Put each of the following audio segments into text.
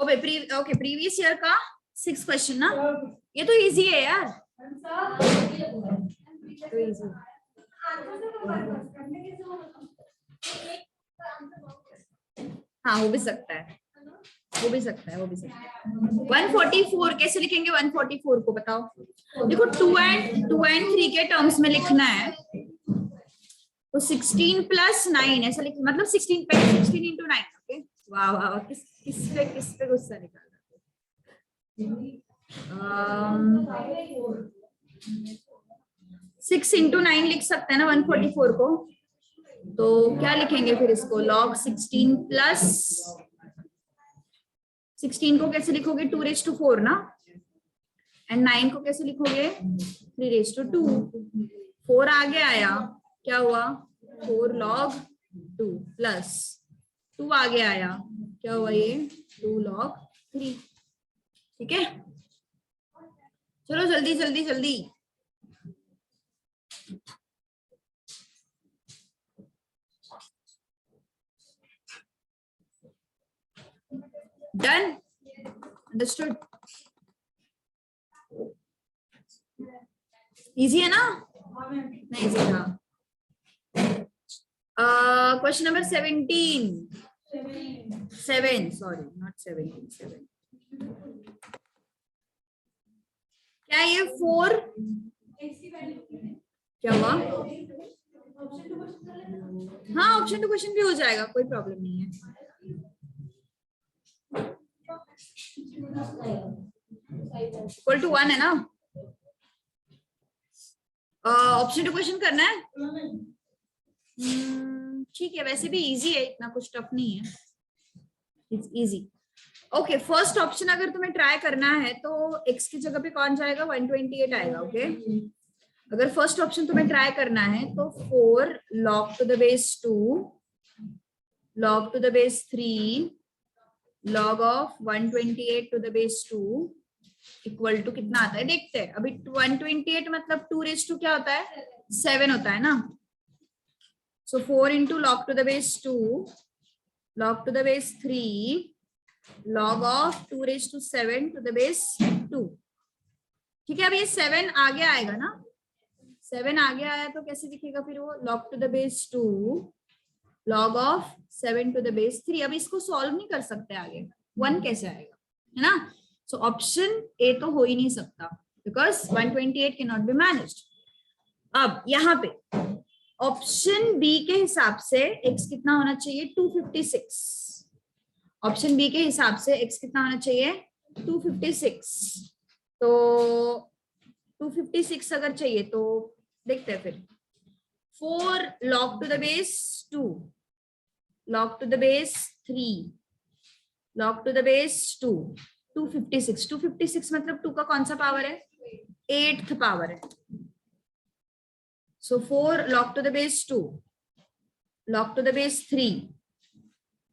Okay previous year का 6 question ना, ये तो इजी है यार, तो इजी। हाँ हो भी सकता है, हो भी सकता है, हो भी सकता है। 144 कैसे लिखेंगे 144 को बताओ। देखो 2 एंड 3 के टर्म्स में लिखना है, तो 16 + 9 ऐसा लिख, मतलब 16 × 9। ओके वाह वाह, किस पे गुस्सा निकाल रहा है। 6 × 9 लिख सकते हैं ना 144 को, तो क्या लिखेंगे फिर इसको, log 16 + 16 को कैसे लिखोगे 2⁴ ना, एंड 9 को कैसे लिखोगे 3⁵2। 4 आगे आया, क्या हुआ 4 log 2 प्लस 2 आगे आया, क्या हुआ ये 2 log 3। ठीक है, चलो जल्दी जल्दी जल्दी। डन, अंडरस्टूड, इजी है ना, नहीं इजी था। Question number 17 7, sorry not 17 7। क्या ये 4 क्या हुआ, हाँ ऑप्शन टू क्वेश्चन भी हो जाएगा, कोई प्रॉब्लम नहीं है। इक्वल टू 1 है ना, ऑप्शन टू क्वेश्चन करना है। ठीक है, वैसे भी इजी है, इतना कुछ टफ नहीं है, it's easy. Okay first option अगर तुम्हें ट्राई करना है तो x की जगह पे कौन जाएगा 128 आएगा। ओके अगर फर्स्ट ऑप्शन तुम्हें ट्राई करना है तो 4 log to the base 2 log to the base 3 log of 128 to the base 2 equal to कितना आता है, देखते हैं। अभी 128 मतलब 2⁵ क्या होता है 7 होता है ना, so 4 into log to the base 2 log to the base 3 log of 2⁵7 to the base 2। ठीक है, अब ये 7 आगे आएगा ना, 7 आगे आया तो कैसे दिखेगा फिर वो log to the base 2 log of 7 to the base 3। अब इसको सॉल्व नहीं कर सकते आगे, 1 कैसे आएगा, है ना। सो ऑप्शन ए तो हो ही नहीं सकता, because 128 can not be managed. अब यहाँ पे ऑप्शन बी के हिसाब से x कितना होना चाहिए 256। ऑप्शन बी के हिसाब से x कितना होना चाहिए 256। तो 256 अगर चाहिए तो देखते हैं फिर 4 log to the base 2 log to the base 3 log to the base 2 256 मतलब 2 का कौन सा पावर है 8th पावर है। So 4 log to the base 2 log to the base 3,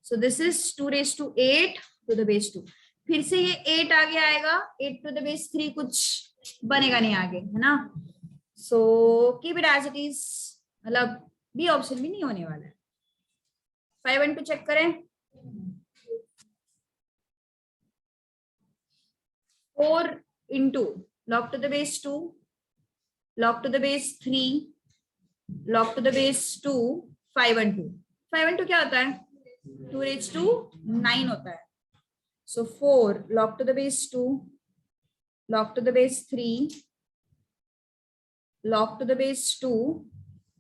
so this is 2⁸8 to the base 2। फिर से ये 8 आगे आएगा, 8 to the base 3 कुछ बनेगा नहीं आगे, है ना। So keep it as it is, मतलब बी ऑप्शन भी नहीं होने वाला है। 5 and 2 चेक करें, 4 into log to the base 2 log to the base 3 log to the base 2 5 and 2 5 and 2 क्या होता है 2⁵9 होता है। So 4 log to the base 2 log to the base 3 log to the base 2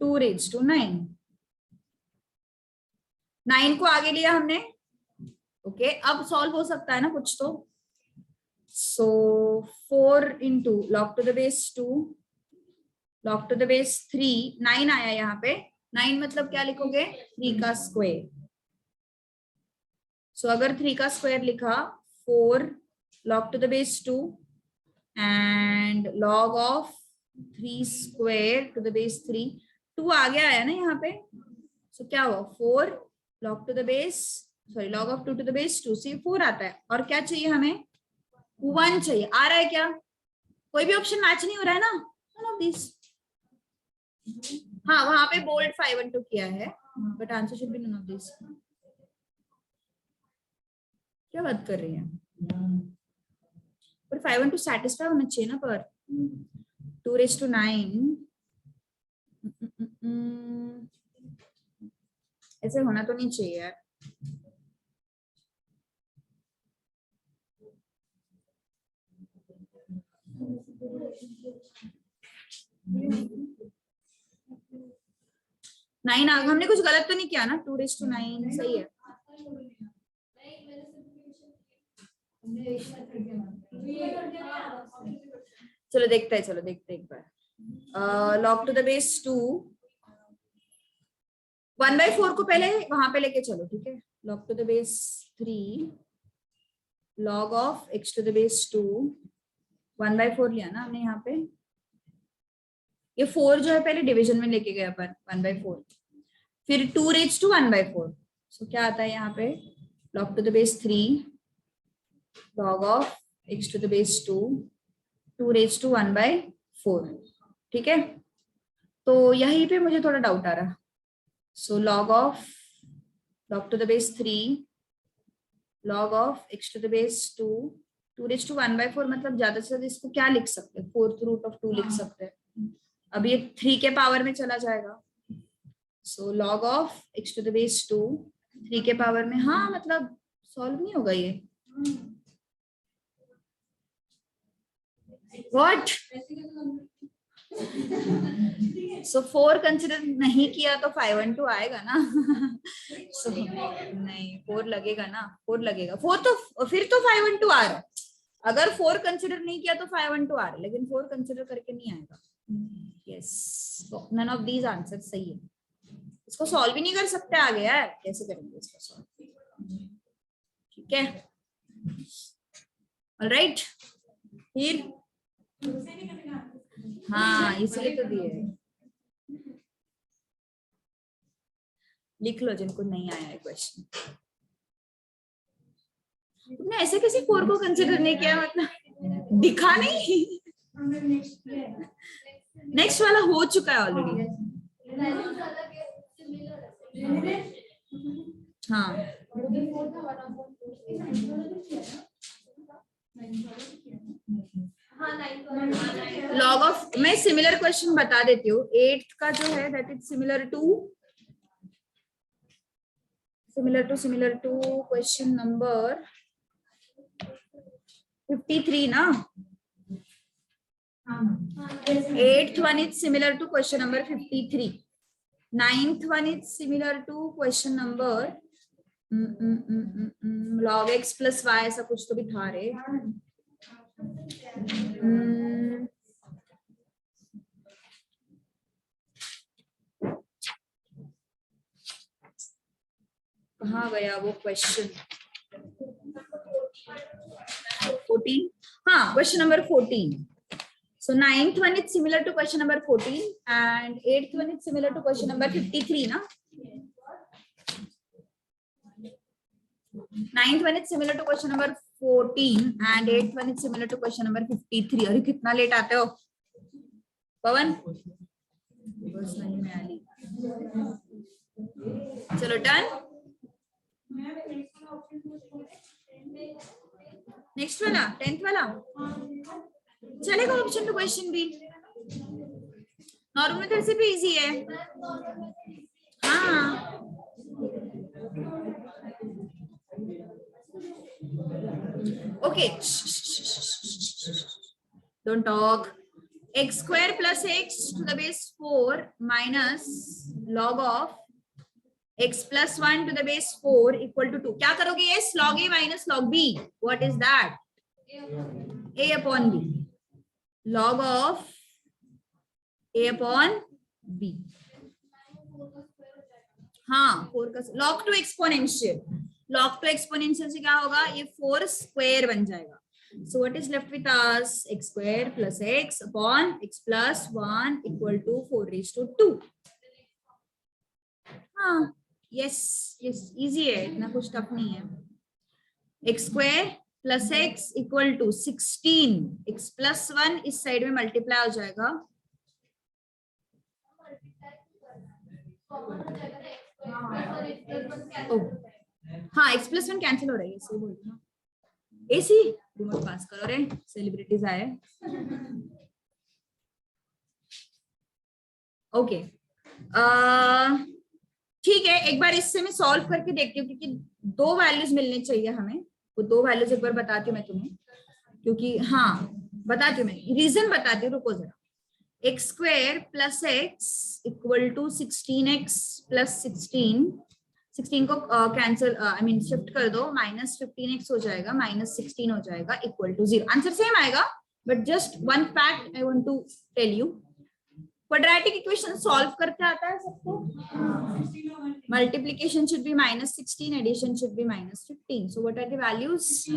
2⁵9, 9 को आगे लिया हमने। ओके अब सॉल्व हो सकता है ना कुछ तो। So 4 into log to the base 2 log to the base 3 9 आया यहाँ पे, 9 मतलब क्या लिखोगे 3 का स्क्वायर। सो अगर 3 का स्क्वायर लिखा 4 log to the base 2 and log of 3 square to the base 3, 2 आगे आया ना यहाँ पे, सो क्या हुआ 4 log to the base sorry log of 2 to the base 2 से 4 आता है, और क्या चाहिए हमें 1 चाहिए। आ रहा है क्या, कोई भी ऑप्शन मैच नहीं हो रहा है ना, none of these। हाँ वहां पे बोल्ड 5 and 2 किया है, but answer should be none of this. क्या बात कर रही है? पर 5 to satisfy होना चाहिए ना, पर 2⁹9 ऐसे होना तो नहीं चाहिए यार। नाइन हमने कुछ गलत तो नहीं किया ना? 2⁹9 सही है। चलो देखते हैं, चलो देखते हैं एक बार। log to the base 2 1/4 को पहले वहां पे लेके चलो, ठीक है। log to the base 3 log of x to the base 2 1/4 लिया ना हमने यहाँ पे। ये 4 जो है पहले डिवीजन में लेके गए अपन 1/4, फिर 2⁴1/4। सो क्या आता है यहाँ पे? log to the base 3 log of x to the base 2 2⁴1/4, ठीक है। तो यहीं पे मुझे थोड़ा डाउट आ रहा। सो log to the base 3 log of x to the base 2 2⁴1/4 मतलब ज्यादा से ज्यादा इसको क्या लिख सकते हैं? 4√2 लिख सकते हैं। अब ये 3 के पावर में चला जाएगा। सो log of x to the base 2 3 के पावर में, हाँ मतलब सॉल्व नहीं होगा ये। What? So 4 कंसिडर नहीं किया तो 512 आएगा ना? so, नहीं 4 लगेगा ना? 4 लगेगा। 4 तो फिर तो 512 आ रहा है। अगर 4 कंसिडर नहीं किया तो 512 आ रहा है, लेकिन 4 कंसिडर करके नहीं आएगा। Yes, none of these answer सही है। इसको सॉल्व भी नहीं कर सकते आगे यार, कैसे करेंगे इसको सॉल्व? ठीक है, ऑलराइट। फिर हाँ इसलिए तो दिए, लिख लो जिनको नहीं आया है क्वेश्चन। तुमने ऐसे किसी 4 को कंसिडर नहीं किया, मतलब दिखा नहीं? नेक्स्ट वाला हो चुका है ऑलरेडी। हाँ लॉग ऑफ, मैं सिमिलर क्वेश्चन बता देती हूँ। 8th का जो है that is similar to question number 53 ना। 8th one is similar to question number 53. 9th one is similar to question number log x plus y, ऐसा कुछ तो भी था रे। कहाँ गया वो क्वेश्चन? 14, हाँ question number 14. So 9th one is similar to question number 14 and 8th one is similar to question number 53 ना? 9th one is similar to question number 14 and 8th one is similar to question number 53. अरे कितना late आते हो पवन? बस नहीं मैं आ रही। चलो डन। नेक्स्ट वाला 10th वाला चलेगा। ऑप्शन टू क्वेश्चन भी नॉर्मल मेथड से भी इजी है। हाँ okay, don't talk. x square plus x to the base 4 minus log of x plus 1 to the base 4 equal to 2. क्या करोगे? yes, log a minus log b. what is that? a upon b. log of a upon b. हाँ 4 का log to exponential. log to exponential से क्या होगा? ये 4 square बन जाएगा। So what is left with us? x square plus x upon x plus 1 equal to 4⁴2. हाँ yes yes, easy है, इतना कुछ टफ नहीं है। x square plus x equal to 16. x plus 1 इस साइड में मल्टीप्लाई हो जाएगा। हाँ x plus 1 कैंसिल हो रहा है, सही बोल रहा हूँ। एसी रिमोट पास करो रे, सेलिब्रिटीज आए। ओके ठीक है, एक बार इससे मैं सॉल्व करके देखती हूँ, क्योंकि दो वैल्यूज मिलनी चाहिए हमें। वो दो वैल्यूज एक बार बताती हूँ मैं तुम्हें, क्योंकि हाँ बताती हूँ मैं, रीजन बताती हूँ, रुको जरा। X square plus X equal to 16x plus 16 को कैंसिल आई मीन शिफ्ट कर दो, माइनस 15x हो जाएगा, माइनस 16 हो जाएगा, इक्वल टू 0। आंसर सेम आएगा, but just one fact I want to tell you, quadratic equation solve करते आता है सबको। Multiplication should be minus 16, addition should be minus 15. So what are the values?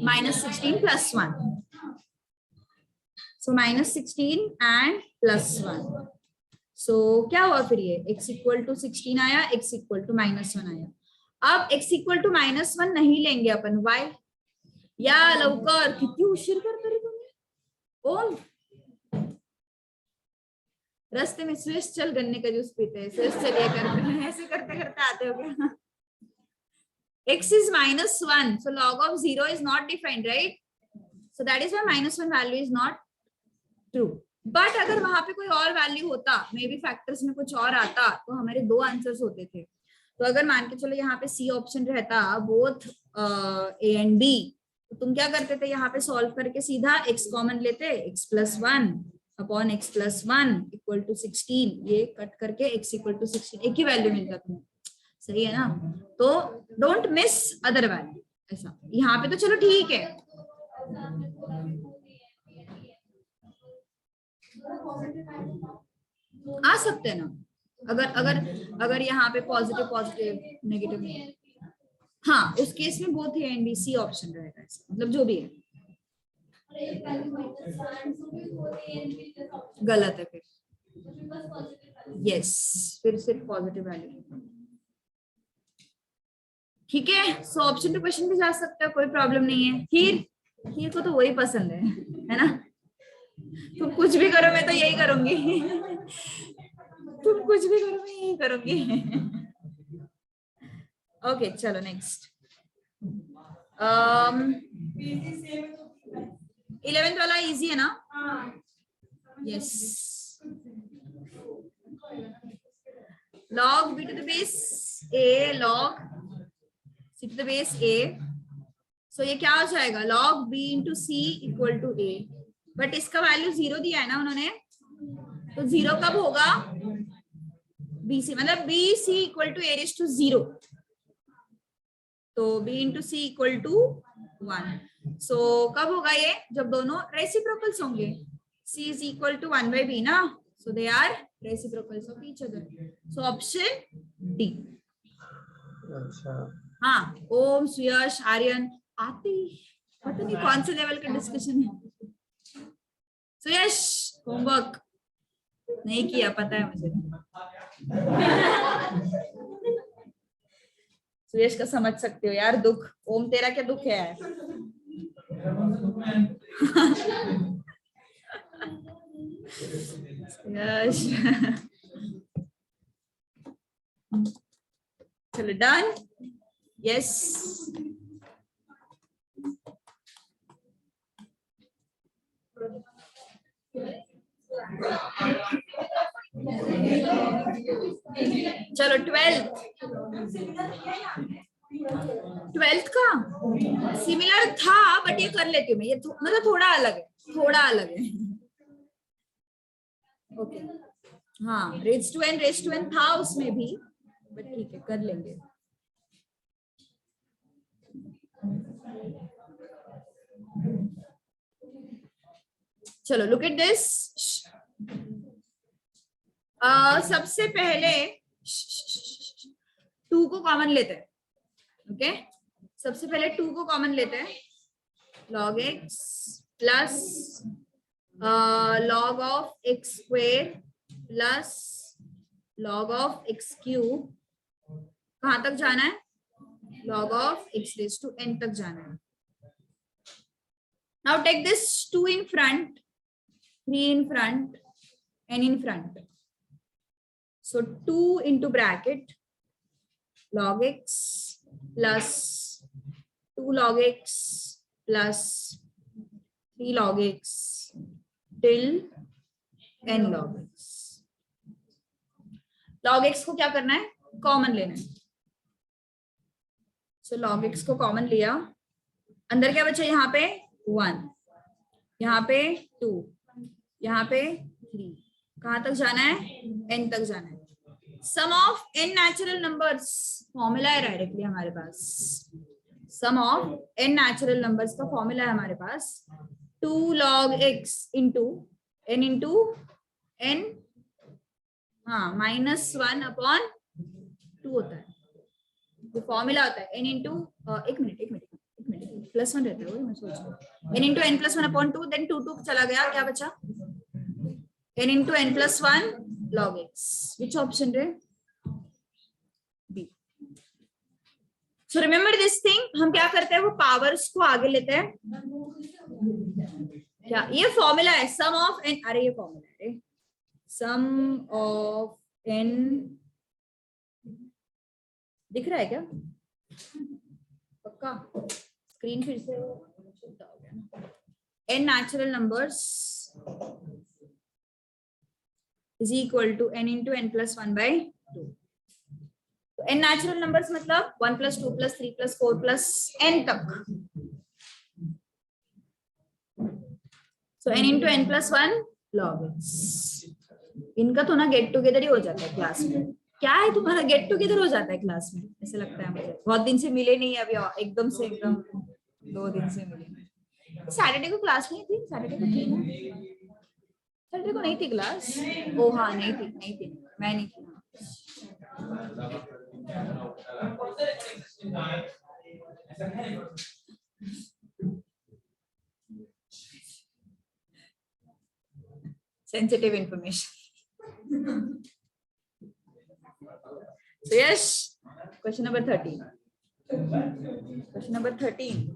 Minus 16 plus 1. So minus 16 and plus 1. So क्या हुआ फिर ये x equal to 16 आया, x equal to minus 1 आया। अब x इक्वल टू माइनस 1 नहीं लेंगे अपन, y या लवकर, किती उशीर करते रे तुम्ही। ओम रास्ते में स्विस चल गन्ने का जूस पीते हैं, स्विस चलिए करते हैं, ऐसे करते करते आते हो क्या। x is minus 1, so log of 0 is not defined, right? So that is why minus 1 value is not true. But अगर वहां पे कोई और वैल्यू होता, मे बी फैक्टर्स में कुछ और आता, तो हमारे दो आंसर्स होते थे। तो अगर मान के चलो यहाँ पे सी ऑप्शन रहता, बोथ ए एंड बी, तो तुम क्या करते थे, यहाँ पे सॉल्व करके सीधा x कॉमन लेते, x plus 1 upon x plus 1 equal to 16, ये कट करके x इक्वल टू 16 एक ही वैल्यू मिलता तुम्हें, सही है ना। तो डोंट मिस अदर वैल्यू, ऐसा। यहाँ पे तो चलो ठीक है, आ सकते हैं ना, अगर अगर अगर यहाँ पे पॉजिटिव पॉजिटिव नेगेटिव नहीं, हाँ उस केस में both A and B, C option रहेगा, मतलब जो भी है गलत है फिर। यस, फिर सिर्फ पॉजिटिव वैल्यू, ठीक है। सो ऑप्शन टू क्वेश्चन भी जा सकते हो, कोई प्रॉब्लम नहीं है। खीर को तो वही पसंद है ना। तुम कुछ भी करो मैं तो यही करूंगी, तुम कुछ भी करो मैं यही करूंगी। ओके चलो नेक्स्ट। 11th वाला इजी है ना? Yes, log b to the base a log c to the base a, so ये क्या हो जाएगा, log b into c equal to a, but इसका वैल्यू 0 दिया है ना उन्होंने, तो 0 कब होगा, bc मतलब bc equal to a raised to 0, तो b into c equal to 1। So कब होगा ये, जब दोनों रेसिप्रोकल्स होंगे, c is equal to 1 by b ना, so they are reciprocals of each other, so option D। अच्छा हाँ, ओम सुयश आर्यन आती, पता नहीं कौन से लेवल का डिस्कशन है। सुयश होमवर्क नहीं किया, पता है मुझे। सुयश का समझ सकते हो यार दुख। ओम तेरा क्या दुख है यार। यस चलो डन। यस चलो 12th का सिमिलर था, बट ये कर लेती हूँ मैं, ये मतलब थोड़ा अलग है, थोड़ा अलग है। ओके हाँ, रेज टू एन था उसमें भी, बट ठीक है कर लेंगे। चलो लुक एट दिस। सबसे पहले 2 को कॉमन लेते हैं, ओके सबसे पहले 2 को कॉमन लेते हैं, log x plus log of x square plus log of x cube, कहां तक जाना है, log of x raise to n तक जाना है। Now take this 2 in front, 3 in front, n in front. So 2 into bracket log x plus 2 log x plus 3 log x till n log x. log x को क्या करना है, common लेना है. सो log x को कॉमन लिया, अंदर क्या बचा, यहाँ पे 1, यहाँ पे 2, यहाँ पे 3. कहाँ तक जाना है, n तक जाना है. Sum of n natural numbers formula है डायरेक्टली हमारे पास. Sum of n natural numbers का फॉर्मूला है हमारे पास 2 log x into n into n, हाँ -1 अपॉन 2 होता है. जो फॉर्मूला होता है n इंटू, एक मिनट +1 रहता है वो, मैं सोच रहा हूँ n into n + 1 upon 2, then 2 चला गया, क्या बचा, n into n + 1 log x. Which option रे, B. So remember this thing, हम क्या करते हैं, वो पावर्स को आगे लेते हैं. क्या ये फॉर्मूला है, सम ऑफ n, अरे ये फॉर्मूला है, सम ऑफ n, दिख रहा है क्या पक्का, स्क्रीन फिर से छोटा हो गया ना. n natural numbers is equal to n into n + 1/2. तो n नेचुरल नंबर्स मतलब 1 + 2 + 3 + 4 + n तक. सो n into n + 1 log x. इनका तो ना गेट टुगेदर ही हो जाता है क्लास में. क्या है तुम्हारा, गेट टुगेदर हो जाता है क्लास में, ऐसे लगता है मुझे. बहुत दिन से मिले नहीं अभी, एकदम से 2 दिन से मिले. सैटरडे को क्लास नहीं थी, सैटरडे को थी ना, सैटरडे को नहीं थी क्लास. ओ हाँ नहीं थी, मैं नहीं थी. Sensitive information. So yes, question number 13. Question number 13.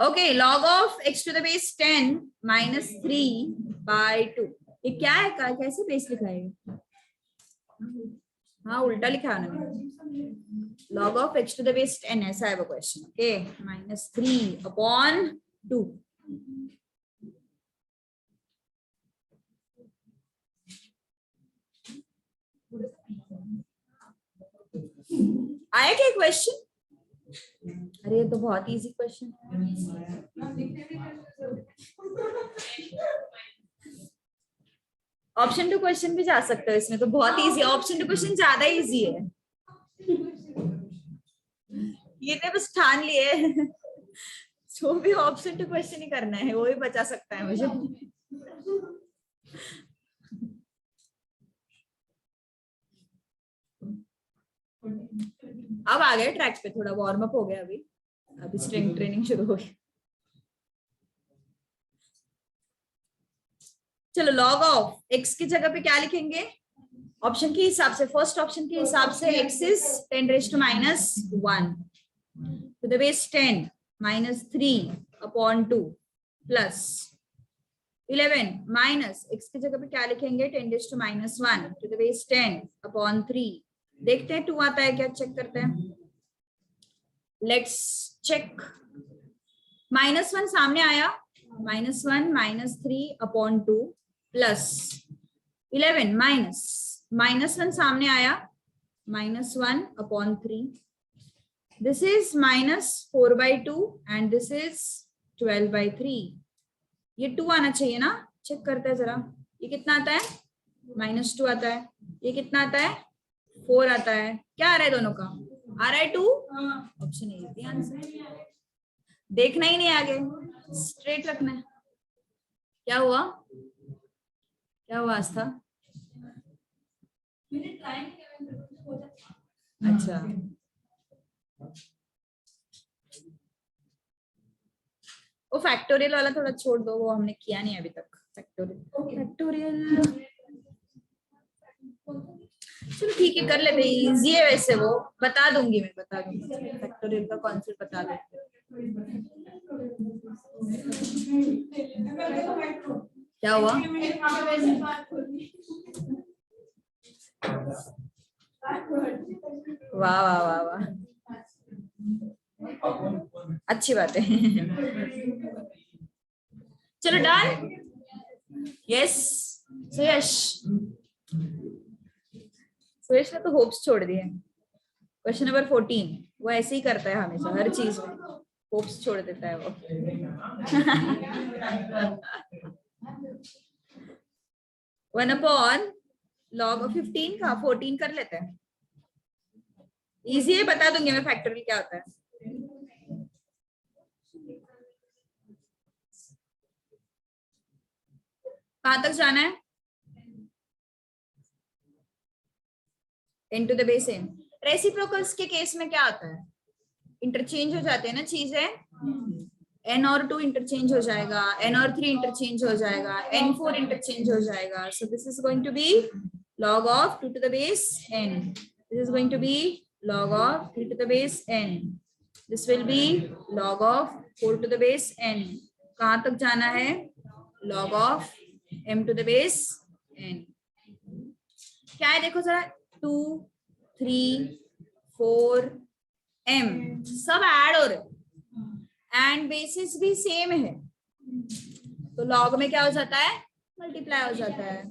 Okay, log of x to the base 10 minus 3/2. ये क्या है, कैसे बेस लिखा है, हाँ उल्टा लिखा है ना. log of x to the base 10 ऐसा है वो क्वेश्चन. ओके, -3/2. आया क्या क्वेश्चन, अरे ये तो बहुत इजी क्वेश्चन. ऑप्शन 2 क्वेश्चन भी जा सकते हो इसमें, तो बहुत इजी. ऑप्शन 2 क्वेश्चन ज्यादा इजी है, ये तो बस ठान लिए जो भी ऑप्शन 2 क्वेश्चन ही करना है वो ही बचा सकता है मुझे. अब आ गए ट्रैक पे, थोड़ा वार्म अप हो गया. अभी स्ट्रेंथ ट्रेनिंग शुरू हो गई. चलो, लॉग ऑफ x की जगह पे क्या लिखेंगे, ऑप्शन के हिसाब से, फर्स्ट ऑप्शन के हिसाब से x is 10⁻⁻1 to the base 10 -3/2 plus 11 minus x की जगह पे क्या लिखेंगे, 10⁻⁻1 to the base 10/3. देखते हैं 2 आता है क्या, चेक करते हैं. Let's check. -1 सामने आया, -1 -3/2 प्लस 11 -1 सामने आया, -1/3. This is -4/2 and this is 12/3. ये 2 आना चाहिए ना, चेक करते हैं जरा. ये कितना आता है, -2 आता है. ये कितना आता है, 4 आता है. क्या आ रहा है दोनों का, आ रहा है 2. Option A answer. देखना ही नहीं आगे, स्ट्रेट रखना है. क्या हुआ आस्था, अच्छा वो फैक्टोरियल वाला थोड़ा छोड़ दो, वो हमने किया नहीं अभी तक. फैक्टोरियल चलो ठीक है, कर लेते. इजी है वैसे, वो बता दूंगी मैं, फैक्टोरियल का कॉन्सेप्ट बता दूंगी. क्या हुआ, वाह वाह वाह वाह. अच्छी बात है। चलो डन। यस सुयश, सुयश ने तो होप्स छोड़ दिए। क्वेश्चन नंबर 14, वो ऐसे ही करता है हमेशा, हर चीज में होप्स छोड़ देता है वो। 1/log15 का 14 कर लेते हैं। इजी है, बता दूंगी मैं फैक्टोरियल क्या होता है। कहां तक जाना है? n to the base n। Reciprocals के केस में क्या होता है? इंटरचेंज हो जाते हैं ना चीजें। n और 2 इंटरचेंज हो जाएगा, n और 3 इंटरचेंज हो जाएगा, n4 इंटरचेंज हो जाएगा। So this is going to be log of 2 to the base n. This is going to be log of 3 to the base n. This will be log of 4 to the base n. कहां तक जाना है? log of m to the base n। क्या है देखो जरा, 2 3 4 m सब add हो रहे एंड बेसिस भी सेम है, तो लॉग में क्या हो जाता है? मल्टीप्लाई हो जाता है।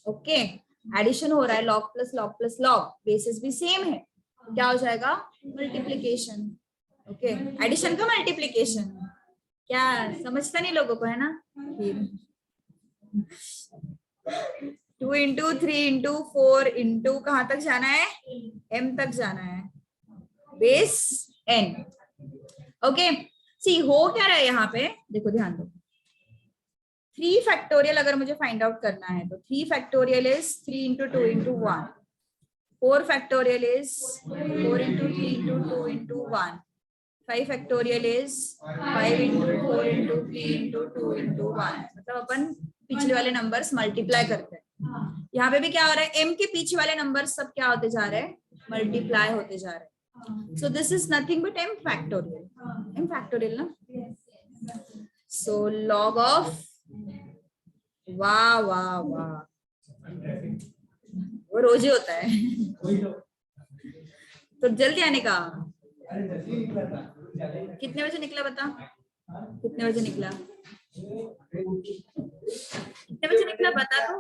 ओके, एडिशन हो रहा है, लॉग प्लस लॉग, बेसिस भी सेम है, क्या हो जाएगा? मल्टीप्लीकेशन। ओके, एडिशन का मल्टीप्लीकेशन। क्या समझता नहीं लोगों को, है ना? फिर 2 इंटू 3 इंटू 4 इंटू कहां तक जाना है? m तक जाना है, बेस n। ओके, सी हो क्या रहा है यहाँ पे, देखो ध्यान दो। 3 फैक्टोरियल अगर मुझे फाइंड आउट करना है तो 3 factorial is 3 into 2 into 1। 4 factorial is 4 into 3 into 2 into 1। 5 factorial is 5 into 4 into 3 into 2 into 1। मतलब अपन पिछले वाले नंबर्स मल्टीप्लाई करते हैं। यहाँ पे भी क्या हो रहा है? m के पीछे वाले नंबर्स सब क्या होते जा रहे हैं? मल्टीप्लाई होते जा रहे हैं। So this is nothing but m factorial. m factorial ना? So log of, वाह वाह वाह, वो रोज ही होता है। तो जल्दी आने का। कितने बजे निकला बता? कितने बजे निकला? कितने बजे निकला बता तो।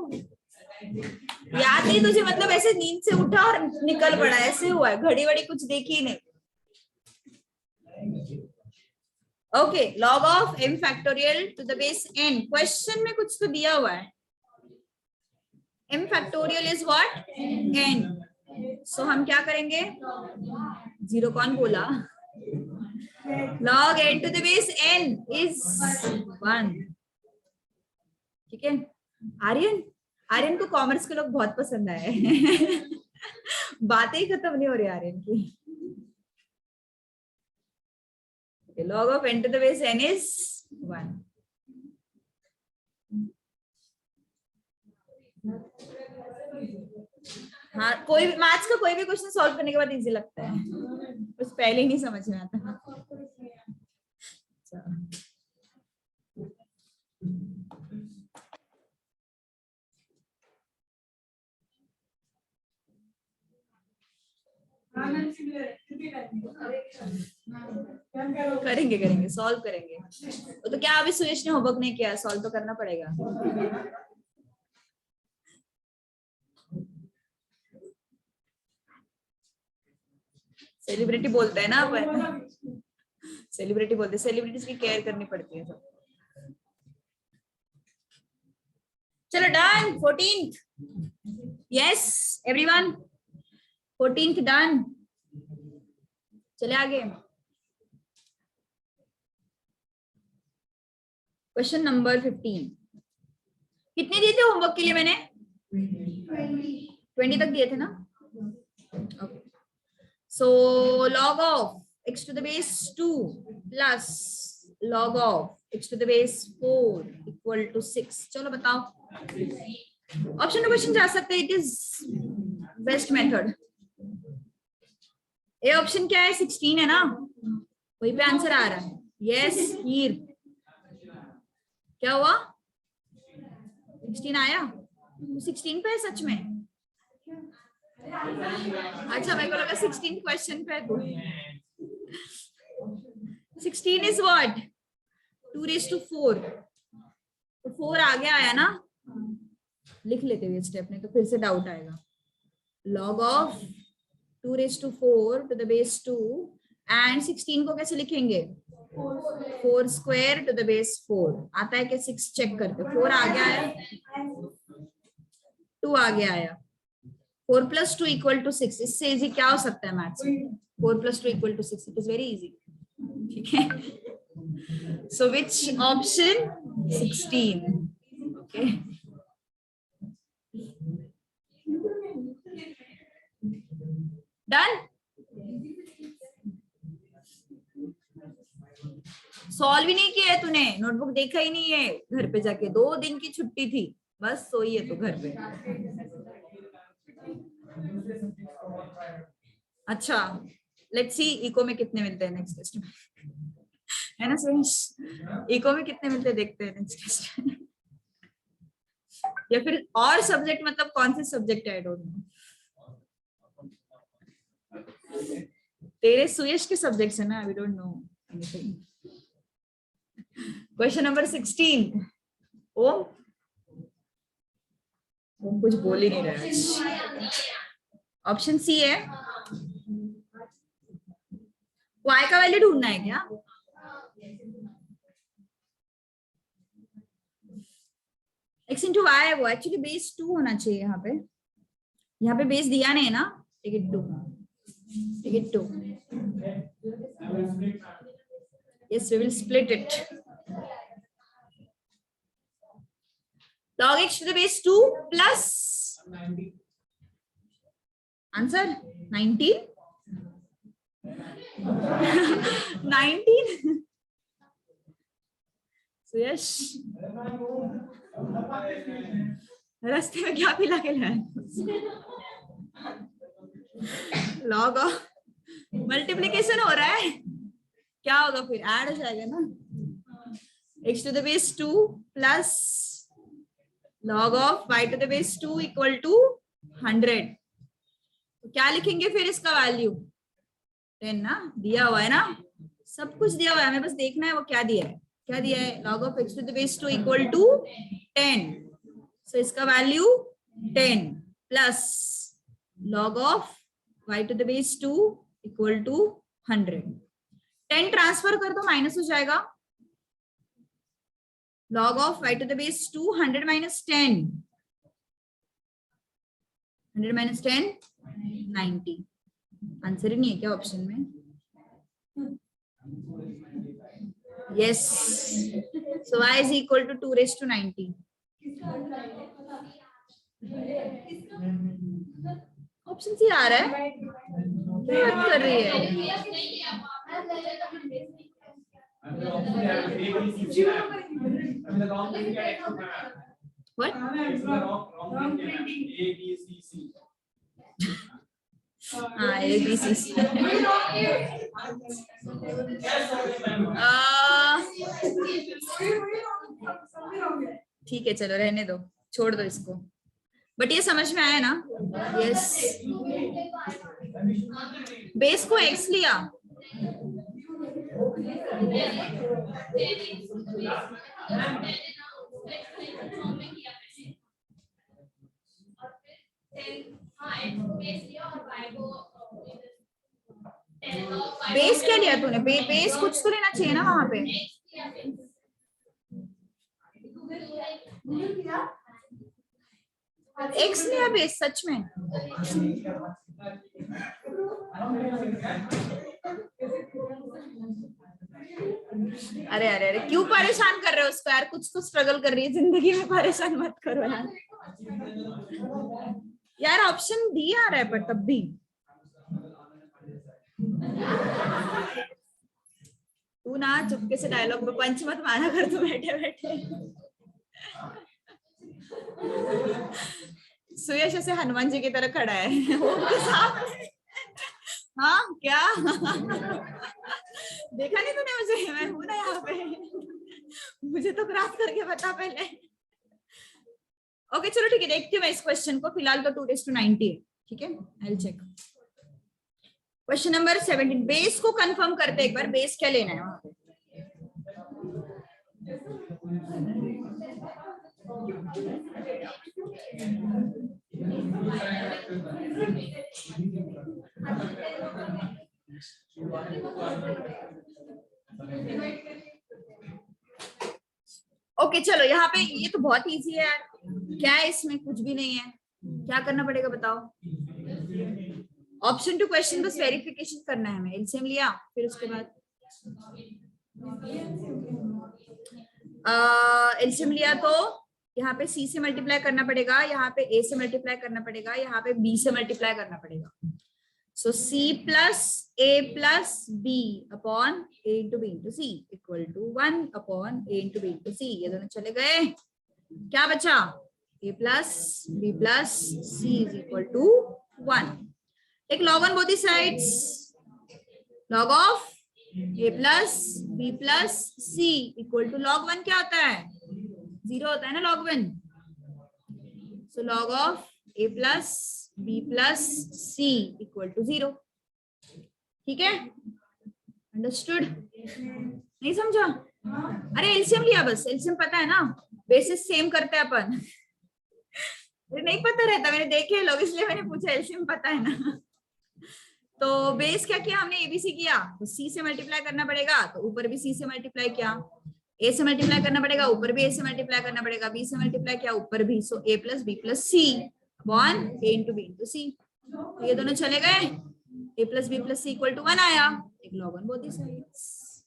याद नहीं तुझे? मतलब ऐसे नींद से उठा और निकल पड़ा, ऐसे हुआ है? घड़ी वड़ी कुछ देखी नहीं। Okay, log of m factorial two the base n। Question में कुछ तो दिया हुआ है। m factorial is what? n। सो हम क्या करेंगे? 0 कौन बोला? log n to the base n is 1। ठीक है, आर्यन, आर्यन को कॉमर्स के लोग बहुत पसंद आए। बातें ही खत्म नहीं हो रही आर्यन की। log of n to the base n is 1। हाँ, कोई मैथ्स का कोई भी क्वेश्चन सॉल्व करने के बाद इजी लगता है, बस पहले ही नहीं समझ में आता। करेंगे करेंगे, सॉल्व करेंगे। तो क्या अभी सुयश ने होमवर्क नहीं किया? सॉल्व तो करना पड़ेगा। सेलिब्रिटी बोलते हैं ना, सेलिब्रिटी बोलते, सेलिब्रिटीज की केयर करनी पड़ती है सब। चलो done. 14th, yes everyone, 14th done. चले आगे। Question number 15। कितने दिए थे होमवर्क के लिए मैंने? 20 तक दिए थे ना? Okay, so log of x to the base 2 plus log of x to the base 4 equal to 6। चलो बताओ। ऑप्शन टू क्वेश्चन जा सकते हैं, it is best method. A option क्या है? 16 है ना, वहीं पे आंसर आ रहा है। यस हीर, क्या हुआ? 16 आया? 16 पे है सच में? अच्छा, मेरे को लगा 16 क्वेश्चन पे है। 16 is what? 2 raised to 4. तो 4 आगे आया ना, लिख लेते हुए स्टेप नहीं तो फिर से डाउट आएगा. log of 2 raised to 4 to the base 2 and 16 को कैसे लिखेंगे? 4 square to the base 4. आता है क्या? 6 चेक करते. 4 आगे आया, 2 आगे आया. 4 plus 2 equal to 6. इससे इजी क्या हो सकता है मैथ्स में? 4 plus 2 equal to 6. It is very easy. ठीक है. So which option? 16. Okay. Done. Solve ही नहीं किया है तूने, नोटबुक देखा ही नहीं है घर पे जाके. 2 दिन की छुट्टी थी, बस सोई है तो घर पे. अच्छा, लेट्स सी इको में कितने मिलते हैं नेक्स्ट टेस्ट में, है ना सुरेश? इको में कितने मिलते हैं देखते हैं नेक्स्ट टेस्ट में. या फिर और सब्जेक्ट, मतलब कौन से सब्जेक्ट है? I don't know. तेरे सुयश के सब्जेक्ट्स है ना? We don't know anything. Question number 16. Om कुछ बोल ही नहीं रहा. ऑप्शन सी है. y का वैल्यू ढूंढना है क्या? x इंटू वाई है वो. एक्चुअली बेस 2 होना चाहिए यहाँ पे. यहाँ पे बेस दिया नहीं है ना. Take it 2. Take it 2. Yes, we will split it. Log x to the base 2 plus answer 19. 19. So yes. रास्ते में क्या पिला के लाए? लॉग ऑफ मल्टीप्लीकेशन हो रहा है, क्या होगा फिर? ऐड हो जाएगा ना. x to the base 2 plus log of y to the base 2 equal to 100. तो क्या लिखेंगे फिर इसका वैल्यू? 10 ना. दिया हुआ है ना, सब कुछ दिया हुआ है, हमें बस देखना है वो क्या दिया है. क्या दिया है? log of x to the base 2 equal to 10. so इसका value 10 plus log of y to the base 2 equal to 100. 10 transfer कर दो, माइनस हो जाएगा. log of y to the base 2 100 minus 10. 100 minus 10 90. Answer ही नहीं है क्या ऑप्शन में? Yes. So y is equal to 2 raised to 90. Option C आ रहा है. क्या बात कर रही है? What? ABC. ठीक है, चलो रहने दो, छोड़ दो इसको. बट ये समझ में आया ना? यस. बेस को x लिया. बेस क्या लिया तूने? बेस कुछ तो लेना चाहिए ना वहां पे. एक्स लिया बेस सच में? अरे अरे अरे, क्यों परेशान कर रहे हो उसको यार? कुछ तो स्ट्रगल कर रही है जिंदगी में, परेशान मत करो यार. यार ऑप्शन डी आ रहा है पर तब भी तू ना चुपके से डायलॉग में पंच मत मारा कर तू बैठे बैठे. सुयश ऐसे हनुमान जी की तरह खड़ा है उनके सामने. हाँ क्या देखा नहीं तूने मुझे? मैं हूं ना यहाँ पे. मुझे तो क्रॉस करके बता पहले. ओके चलो ठीक है, देखती हूँ मैं इस क्वेश्चन को. फिलहाल तो 2 raised to 90 है. ठीक है, I will check. Question number 17, base को कंफर्म करते एक बार, बेस क्या लेना है वहां पे। ओके चलो यहाँ पे, ये तो बहुत इजी है यार, क्या है इसमें, कुछ भी नहीं है, क्या करना पड़ेगा बताओ। ऑप्शन टू क्वेश्चन बस वेरिफिकेशन करना है, हमें एलसीएम लिया, फिर उसके बाद एलसीएम लिया तो यहाँ पे सी से मल्टीप्लाई करना पड़ेगा, यहाँ पे ए से मल्टीप्लाई करना पड़ेगा, यहाँ पे बी से मल्टीप्लाई करना पड़ेगा। So C plus A plus B upon A into B into C equal to 1 upon A into B into C, ये दोनों चले गए, क्या बचा, A plus B plus C is equal to 1। Take log on both the sides, log of a plus b plus c equal to log 1 क्या होता है, 0 होता है ना log 1। So log of a plus b plus c equal to 0। ठीक है, understood, नहीं समझा। अरे एलसीएम लिया बस, एलसीएम पता है ना, बेसिस सेम करते हैं अपन। नहीं पता रहता, मैंने देखे लोग इसलिए मैंने पूछा, एलसीएम पता है ना। तो बेस क्या किया हमने, एबीसी किया, तो सी से मल्टीप्लाई करना पड़ेगा, तो ऊपर भी सी से मल्टीप्लाई किया, ए से मल्टीप्लाई करना पड़ेगा, ऊपर भी ए से मल्टीप्लाई करना पड़ेगा, बी से मल्टीप्लाई किया, ऊपर भी, so A plus B plus C upon A into B into C, तो ये दोनों चले गए, A plus B plus C equal to 1 आया, एक log 1 both the sides,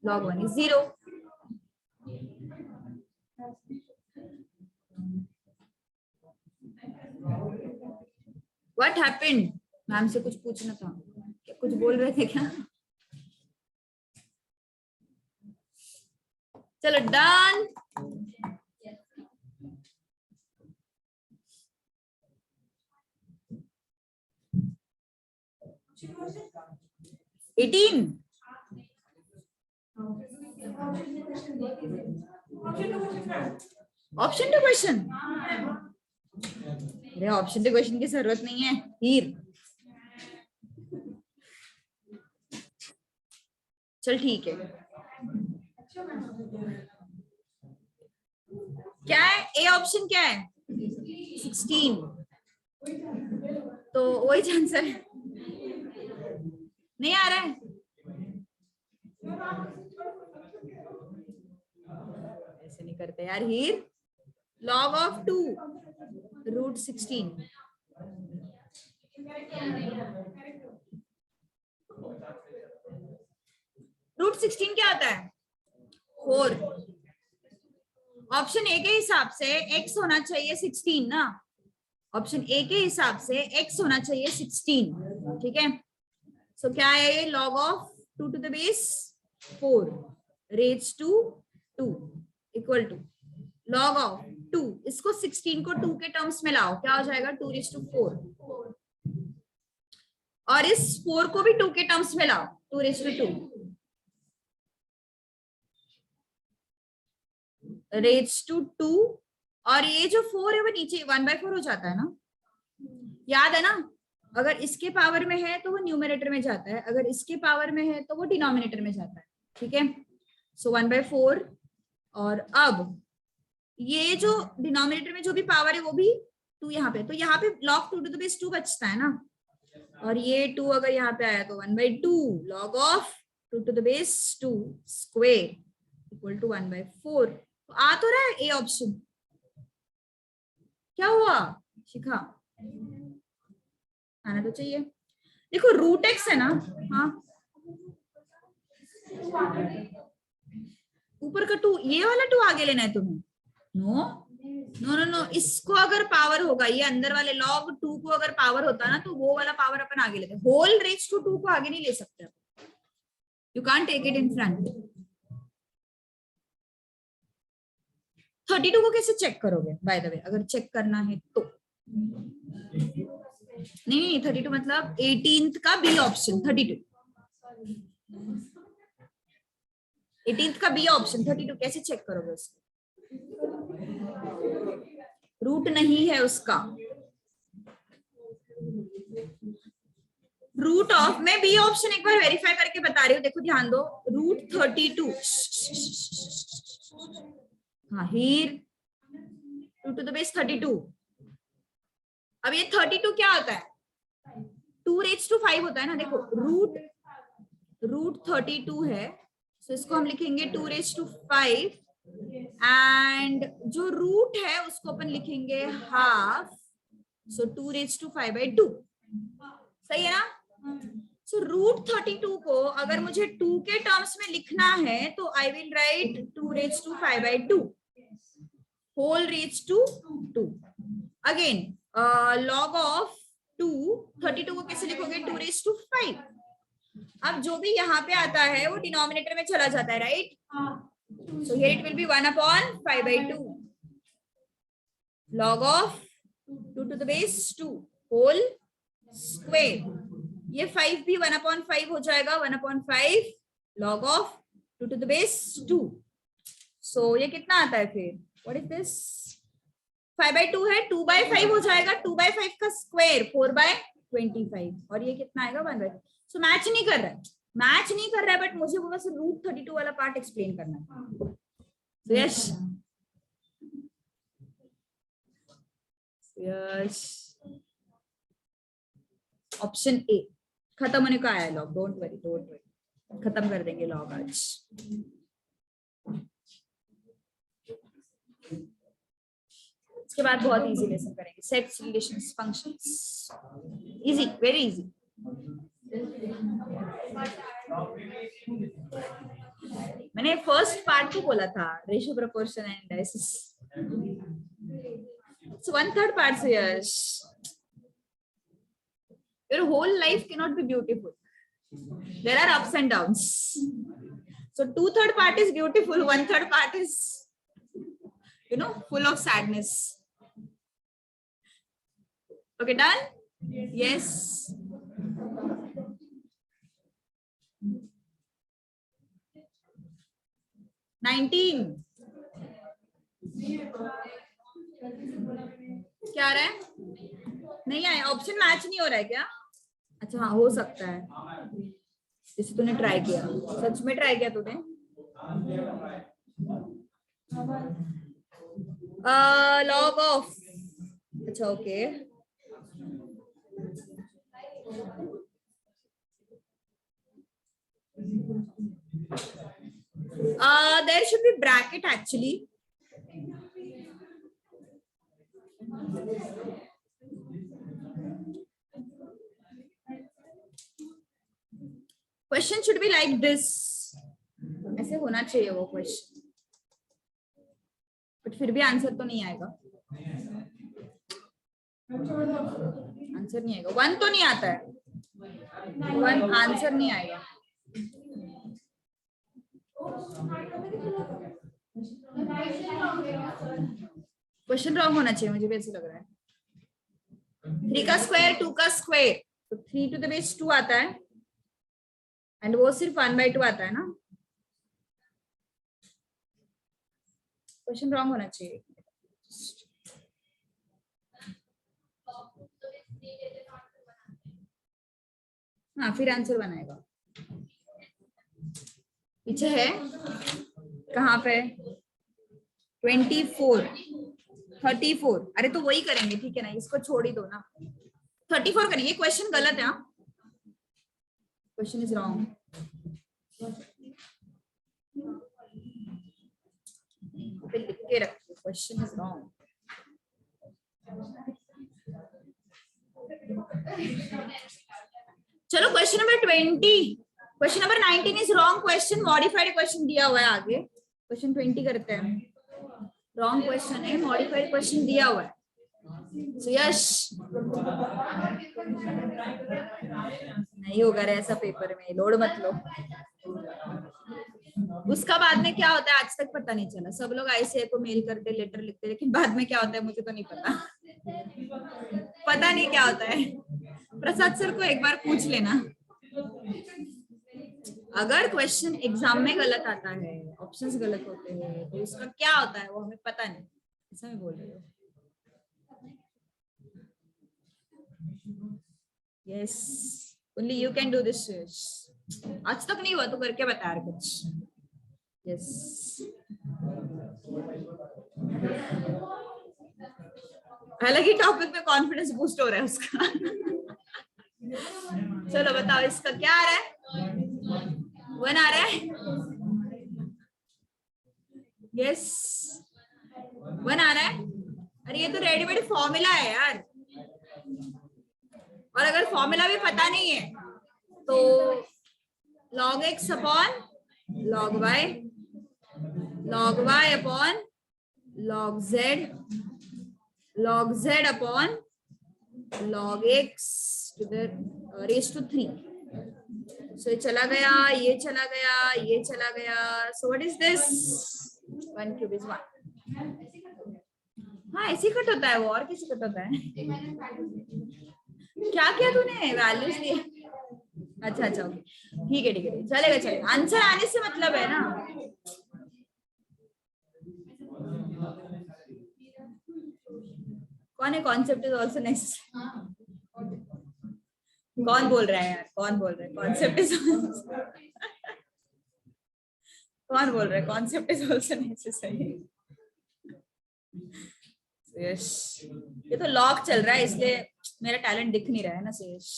log 1 is 0। What happened? Ma'am से कुछ पूछना था क्या, कुछ बोल रहे थे क्या। चलो done. Eighteen option two question, अरे ऑप्शन टू क्वेश्चन की जरूरत नहीं है हीर। चल ठीक है, क्या है ए ऑप्शन, क्या है 16, तो वही आंसर है, नहीं आ रहा है, ऐसे नहीं करते यार हीर। log of 2 रूट 16, रूट 16 क्या आता है 4। ऑप्शन ए के हिसाब से x होना चाहिए 16 ना, ऑप्शन ए के हिसाब से x होना चाहिए 16, ठीक है। सो क्या है ये, log of 2 to the base 4 raised to 2 equal to log of 2, इसको 16 को 2 के टर्म्स में लाओ, क्या हो जाएगा 2 raised to 4, और इस 4 को भी 2 के टर्म्स में लाओ, 2 raised to 2 raised to 2, और ये जो 4 है वो नीचे 1/4 हो जाता है ना, याद है ना, अगर इसके पावर में है तो वो न्यूमरेटर में जाता है, अगर इसके पावर में है तो वो डिनोमिनेटर में जाता है, ठीक है। सो 1/4, और अब ये जो डिनोमिनेटर में जो भी पावर है वो भी 2 यहाँ पे, तो यहाँ पे log 2 to the base 2 बचता है ना, और ये 2 अगर यहाँ पे आया तो 1/2 log of 2 to the base 2 square equal to 1/4। तो आ तो रहा है ए ऑप्शन, क्या हुआ शिखा, आना तो चाहिए। देखो रूट एक्स है ना, हाँ ऊपर का 2, ये वाला 2 आगे लेना है तुम्हें, नो नो नो नो, इसको अगर पावर होगा, ये अंदर वाले log 2 को अगर पावर होता ना तो वो वाला पावर अपन आगे लेते, होल रेज टू 2 को आगे नहीं ले सकते, you can't take it in front. 32 को कैसे चेक करोगे बाय द वे, अगर चेक करना है तो, नहीं 32 मतलब 18th का बी ऑप्शन, 32 18th का बी ऑप्शन 32 कैसे चेक करोगे उसको, रूट नहीं है उसका, रूट ऑफ, मैं बी ऑप्शन एक बार वेरीफाई करके बता रही हूँ, देखो ध्यान दो, √32, हाँ here 2⁵32। अब ये 32 क्या होता है, 2⁵5 होता है ना, देखो √32 है, तो इसको हम लिखेंगे 2⁵5, एंड जो रूट है उसको अपन लिखेंगे हाफ, सो 2⁵5/2, सही है ना। सो √32 को अगर मुझे 2 के टर्म्स में लिखना है तो I will write 2⁵5/2 whole raise to 2। Again log of 32 को कैसे लिखोगे, 2⁵5। अब जो भी यहाँ पे आता है वो डिनोमिनेटर में चला जाता है, right. So here it will be 1/5/2 log of 2⁵2 whole square, ये 5 भी 1/5 हो जाएगा, 1/5 log of 2⁵2। सो ये कितना आता है फिर, व्हाट इज दिस, 5/2 है, 2/5 हो जाएगा, 2/5 का स्क्वायर 4/25, और ये कितना आएगा 1/5। सो मैच नहीं कर रहा है, बट मुझे वो बस √32 वाला पार्ट एक्सप्लेन करना है। यस यस, ऑप्शन ए खत्म होने का आया लॉग, डोंट वरी, खत्म कर देंगे लॉग आज। इसके बाद बहुत इजी लेसन करेंगे, sets, relations, functions, easy, very easy. मैंने फर्स्ट पार्ट को बोला था, ratio, proportion and diocese. It's 1/3 part, so yes. Your whole life cannot be beautiful. There are ups and downs. So 2/3 part is beautiful, 1/3 part is, full of sadness. Okay, done? Yes. $19 क्या आ रहा है, नहीं आया, option match नहीं हो रहा है क्या। अच्छा हाँ, हो सकता है, जैसे तूने ट्राई किया, सच में ट्राई किया तूने। लॉग ऑफ, अच्छा okay, there should be bracket actually. Question should be like this, ऐसे होना चाहिए वो क्वेश्चन, बट फिर भी आंसर तो नहीं आएगा, आंसर नहीं आएगा, 1 तो नहीं आता है, 1 आंसर नहीं आएगा। क्वेश्चन रॉन्ग होना चाहिए, मुझे भी ऐसे लग रहा है। 3 का स्क्वायर 2 का स्क्वायर, तो 3⁵2 आता है, एंड वो सिर्फ 1/2 आता है ना, क्वेश्चन रॉन्ग होना चाहिए। हाँ फिर आंसर बनाएगा, पीछे है कहाँ पे, 24 34, अरे तो वही करेंगे, ठीक है ना, इसको छोड़ ही दो ना, 34 करेंगे। क्वेश्चन गलत है, क्वेश्चन इज रॉन्ग, लिख के रखिए, क्वेश्चन इज रॉन्ग। चलो question number 20, question number 19 is wrong question, modified question दिया हुआ है आगे, क्वेश्चन 20 करते हैं, रॉन्ग क्वेश्चन है, मॉडिफाइड क्वेश्चन दिया हुआ है। So, यश नहीं होगा रे ऐसा पेपर में, लोड मत लो, उसका बाद में क्या होता है आज तक पता नहीं चला, सब लोग आईसीआई को मेल करते, लेटर लिखते, लेकिन बाद में क्या होता है मुझे तो नहीं पता, पता नहीं क्या होता है। प्रसाद सर को एक बार पूछ लेना, अगर क्वेश्चन एग्जाम में गलत आता है, ऑप्शंस गलत होते हैं, तो उसका क्या होता है वो हमें पता नहीं, ऐसा मैं बोल रही हूँ। Yes only you can do this. आज तक नहीं हुआ तो करके बता यार कुछ। यस हालांकि टॉपिक में कॉन्फिडेंस बूस्ट हो रहा है उसका। चलो बताओ इसका क्या आ रहा है? 1 आ रहा है। यस 1 आ रहा है। अरे ये तो रेडीमेड फॉर्मूला है यार, और अगर फॉर्मूला भी पता नहीं है तो log x upon log y upon log z upon log x to the raised to 3. So ये चला गया, ये चला गया, ये चला गया. So what is this? 1 cube is 1. हाँ ऐसे कट होता है वो, और कैसे कट होता है? क्या किया तूने? वैल्यूज लिए? अच्छा अच्छा ठीक है चलेगा चलेगा, आंसर आने से मतलब है ना. कौन है? Concept is also necessary. कौन बोल रहा है यार? कौन बोल रहा है कॉन्सेप्ट इज? कौन बोल रहा है concept is also necessary? Yes ये तो लॉक चल रहा है इसलिए मेरा टैलेंट दिख नहीं रहा है ना. शेष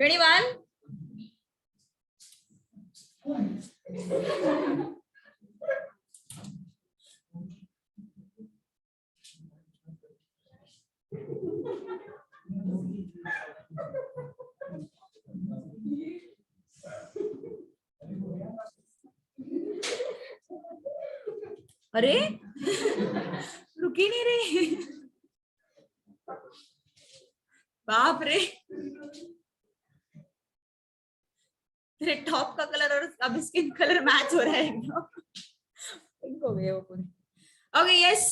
21. अरे रुकी नहीं रही. बाप रे, तेरे टॉप का कलर और अब स्किन कलर मैच हो रहा है एकदम. इनको गए वो पूरे. ओके यस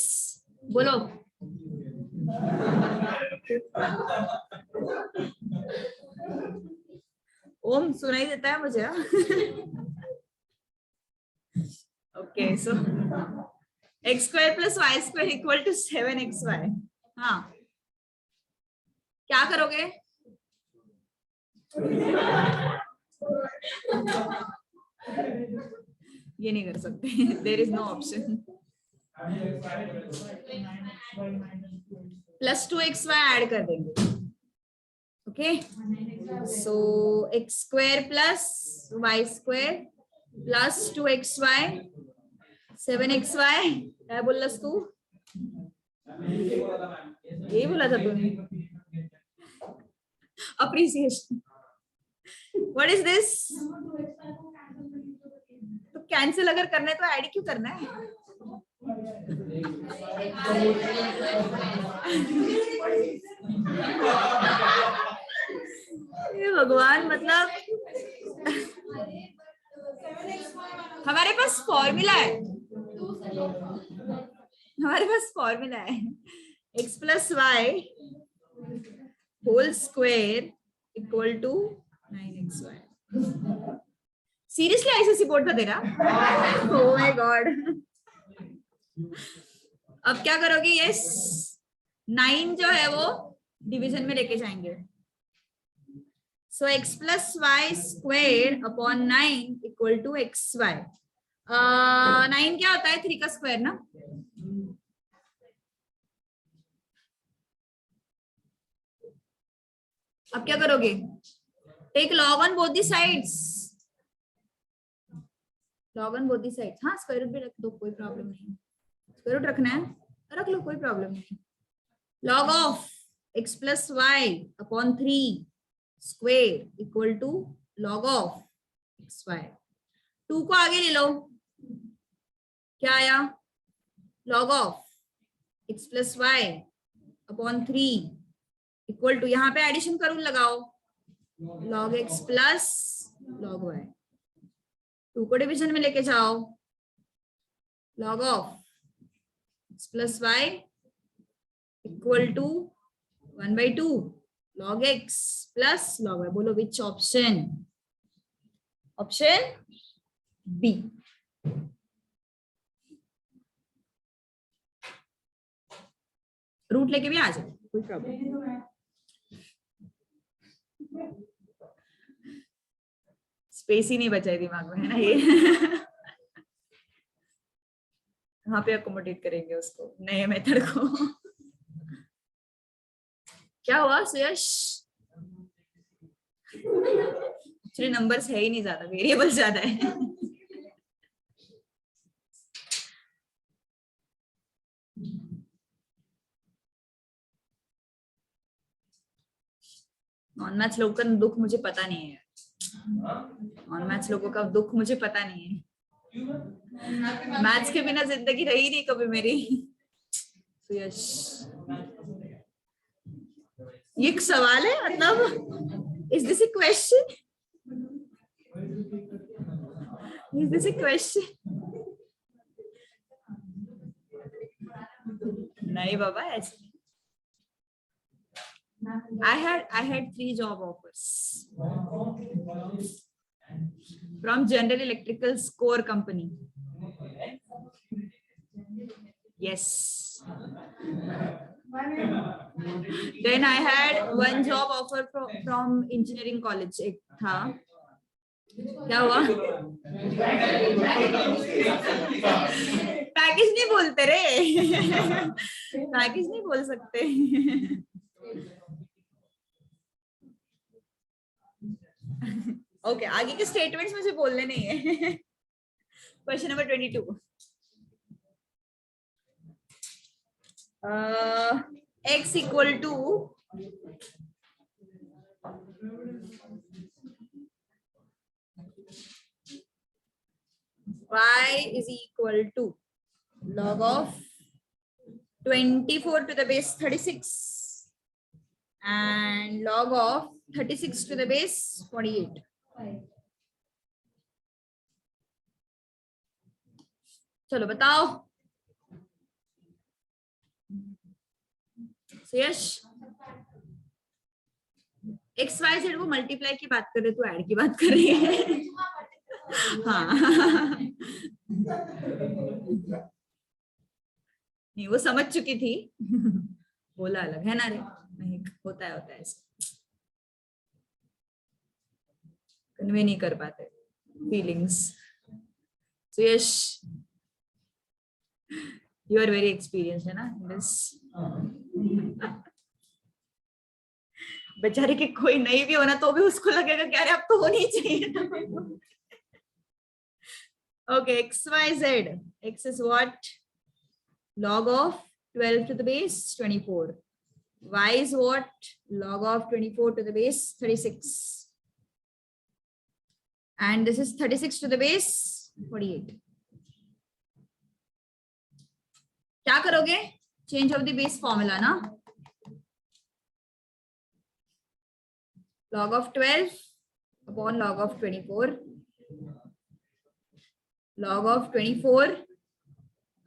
बोलो. ओम सुनाई देता है मुझे. Okay so x square plus y square equal to 7xy. हाँ क्या करोगे? ये नहीं कर सकते. There is no option. Plus 2xy add कर देंगे. Okay so x square plus y square plus 2xy 7xy. क्या बोलस तू? यही बोला था तूने. अप्रिसिएशन. What is this? तो कैंसिल अगर करना है तो ऐड क्यों करना है? ये भगवान, मतलब हमारे पास फॉर्मूला है. हमारे पास फॉर्मूला है x plus y whole square equal to 9xy. Seriously ICSE board था तेरा? Oh my god. अब क्या करोगे? यस 9 जो है वो डिवीजन में लेके जाएंगे. So x plus y square upon 9 equal to xy. 9 क्या होता है? 3 का स्क्वायर ना. अब क्या करोगे? Take log on both the sides. Log on both the sides. हाँ स्क्वायर रूट भी रख दो, कोई प्रॉब्लम नहीं. स्क्वायर रूट रखना है रख लो, कोई प्रॉब्लम नहीं. Log of x plus y upon 3 square equal to log of xy. 2 को आगे ले लो. क्या आया? Log of x plus y upon 3 equal to, यहाँ पे एडिशन करूँ लगाओ, log x plus log y. 2 को डिवीजन में लेके जाओ. log of x plus y equal to 1/2 log x plus log y. बोलो which option? Option B. Root लेके भी आ जाओ. कोई प्रॉब्लम? स्पेस ही नहीं बचा है दिमाग में, है ना ये? वहां पे अकोमोडेट करेंगे उसको, नए मेथड को। क्या हुआ सुयश? एक्चुअली नंबर्स है ही नहीं ज्यादा, वेरिएबल ज्यादा है। नॉन मैथ्स लोगों का दुख मुझे पता नहीं है। नॉन मैथ्स लोगों का दुख मुझे पता नहीं है। मैथ्स के बिना जिंदगी रही नहीं कभी मेरी। यस, ये एक सवाल है, मतलब is this A question? Is this A question? नहीं बाबा, ऐसे I had 3 job offers from General Electrical's core company. Yes. Then I had 1 job offer from engineering college. एक था, क्या हुआ? पैकेज नहीं बोलते रे। पैकेज नहीं बोल सकते। ओके, आगे के स्टेटमेंट्स मुझे बोलने नहीं है। Question number 22। x equal to y is equal to log of 24 to the base 36 and log of 36 to the base 48. चलो बताओ। यश, एक्स वाई जेड को मल्टीप्लाई की बात कर रहे, तो ऐड की बात कर रही है। हाँ। नहीं, वो समझ चुकी थी। बोला अलग है ना रे, नहीं होता है ऐसे, कन्वे नहीं कर पाते feelings. So Yash, you are very experienced है ना दिस। बेचारे के कोई नहीं भी होना तो भी उसको लगेगा कि अरे अब तो होनी चाहिए। Okay, x y z, x is what? log of 12 to the base 24. Y is what? Log of 24 to the base 36. And this is 36 to the base 48. क्या करोगे? Change of the base formula ना? Log of 12 upon log of 24. Log of 24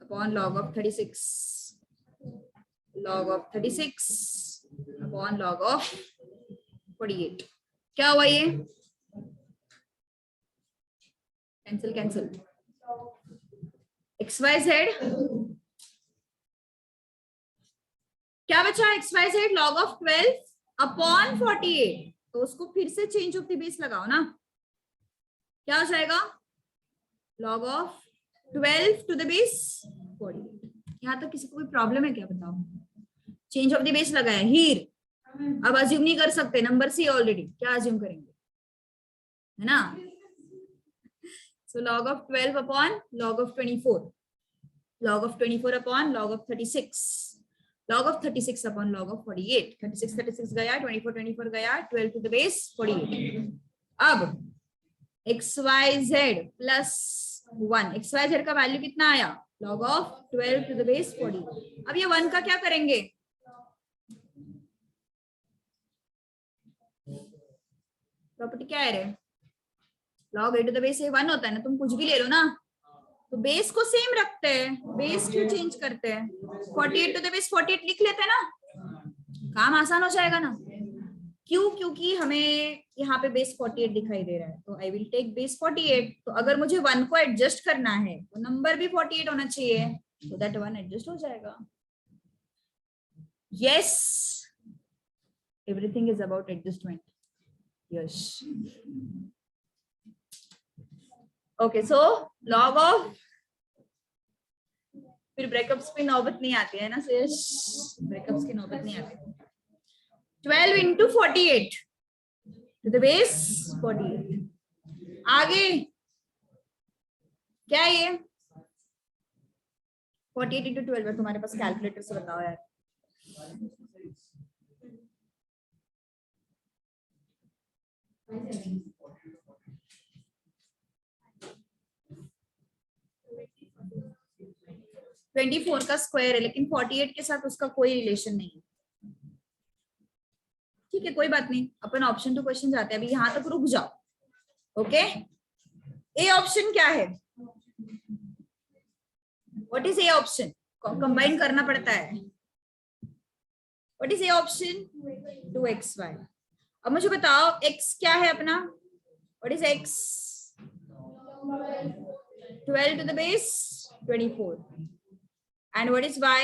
upon log of 36, log of 36 upon log of 48. क्या हुआ ये? Cancel cancel. X y z क्या बचा? X y z log of 12 upon 48, तो उसको फिर से चेंज ऑफ द बेस लगाओ ना। क्या हो जाएगा? log of 12 to the base 48. यहाँ तक किसी को कोई प्रॉब्लम है क्या? बताओ। चेंज ऑफ द बेस लगाया हीर, अब अज्यूम नहीं कर सकते, नंबर सी ऑलरेडी, क्या अज्यूम करेंगे, है ना? सो log of 12 upon log of 24, log of 24 upon log of 36, log of 36 upon log of 48। 36 गया, 24 गया, 12 to the base 48। अब x y z plus 1, x y z का वैल्यू कितना आया? log of 12 to the base 40। अब ये 1 का क्या करेंगे? प्रॉपर्टी क्या है रे? log a to the base 1 होता है ना, तुम कुछ भी ले लो ना, तो बेस को सेम रखते हैं, बेस क्यों चेंज करते हैं? 48 to the base 48 लिख लेते हैं ना, काम आसान हो जाएगा ना। क्यों? क्योंकि हमें यहाँ पे बेस 48 दिखाई दे रहा है, तो आई विल टेक बेस 48। तो अगर मुझे 1 को एडजस्ट करना है तो नंबर भी 48 होना चाहिए, तो दैट 1 एडजस्ट हो जाएगा। Yes, Everything is about adjustment. Yes. Okay, so log of, फिर ब्रेकअप्स पे नौबत नहीं आती है ना, so yes, ब्रेकअप्स की नौबत नहीं आती. 12 into 48 to the base 48. आगे क्या है ये? 48 into 12 है. तुम्हारे पास कैलकुलेटर से बताओ यार. ट्वेंटी 24 का स्क्वायर है, लेकिन 48 के साथ उसका कोई रिलेशन नहीं है. ठीक है, कोई बात नहीं, अपन ऑप्शन टू क्वेश्चन जाते हैं. अभी यहां तक रुक जाओ. ओके, ए ऑप्शन क्या है? What is A option? Combine करना पड़ता है. What is A option? 2xy. अब मुझे बताओ x क्या है अपना? What is x? 12 to the base 24. And what is y?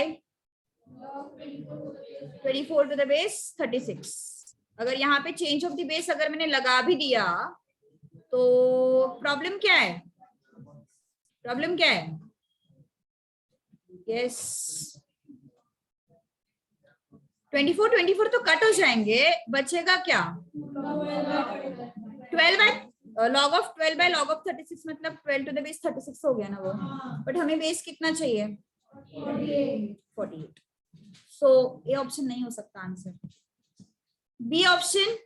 24 to the base 36. अगर यहाँ पे चेंज ऑफ द बेस अगर मैंने लगा भी दिया तो प्रॉब्लम क्या है? प्रॉब्लम क्या है? यस, 24 तो कट हो जाएंगे, बचेगा क्या? 12 by log of 12 by log of 36, मतलब 12 टू द बेस 36 हो गया ना वो. बट हमें बेस कितना चाहिए? 48. सो ए ऑप्शन नहीं हो सकता answer. B option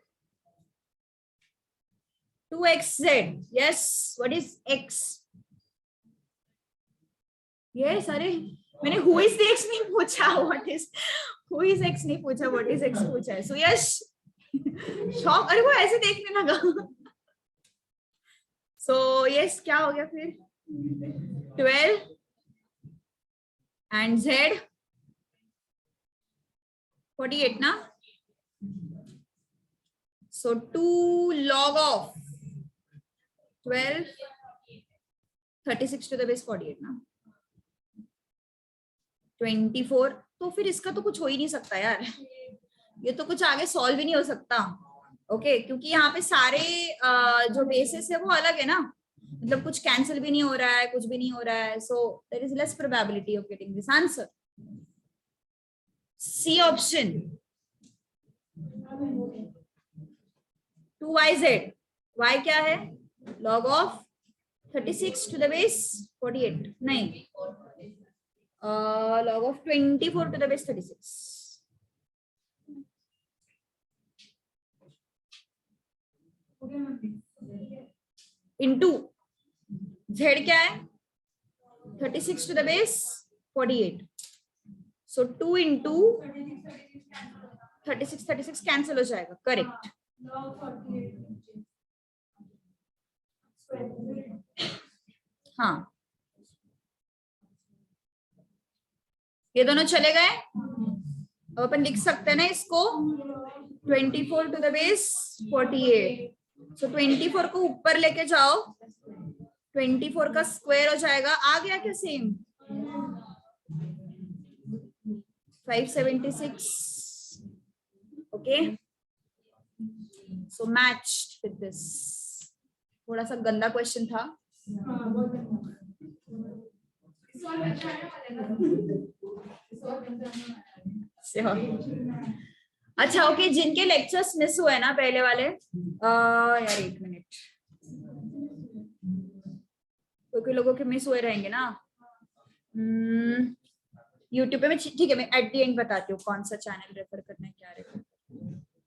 2xz. Yes, what is x? Yes, अरे मैंने who is the x नहीं पूछा, what is who is x नहीं पूछा, what is x पूछा है. So yes, shock. अरे वो ऐसे देखने लगा. सो यस, क्या हो गया फिर? 12 and z 48 ना. So 2 log of 12 36 to the base 48 ना. 24. तो फिर इसका तो कुछ हो ही नहीं सकता यार, ये तो कुछ आगे सॉल्व ही नहीं हो सकता. ओके, क्योंकि यहाँ पे सारे जो बेसिस है वो अलग है ना, मतलब कुछ कैंसिल भी नहीं हो रहा है, कुछ भी नहीं हो रहा है. So there is less probability of getting this answer. C option 2yz. y क्या है? log of 36 to the base 48. नहीं, log of 24 to the base 36 into z क्या है? 36 to the base 48. So 2 into 36 cancel हो जाएगा. Correct. हाँ, ये दोनों चले गए. अब अपन लिख सकते हैं ना इसको 24 to the base 48. So 24 को ऊपर लेके जाओ, 24 का स्क्वायर हो जाएगा. आ गया क्या? Same 576. Okay, so matched with this. थोड़ा सा गंदा क्वेश्चन था. अच्छा, ओके, जिनके लेक्चर्स मिस हुए ना पहले वाले, यार एक मिनट, क्योंकि लोगों के मिस हुए रहेंगे ना यूट्यूब पे. मैं ठीक है, मैं एट द एंड बताती हूँ कौन सा चैनल रेफर करना है, क्या रेफर.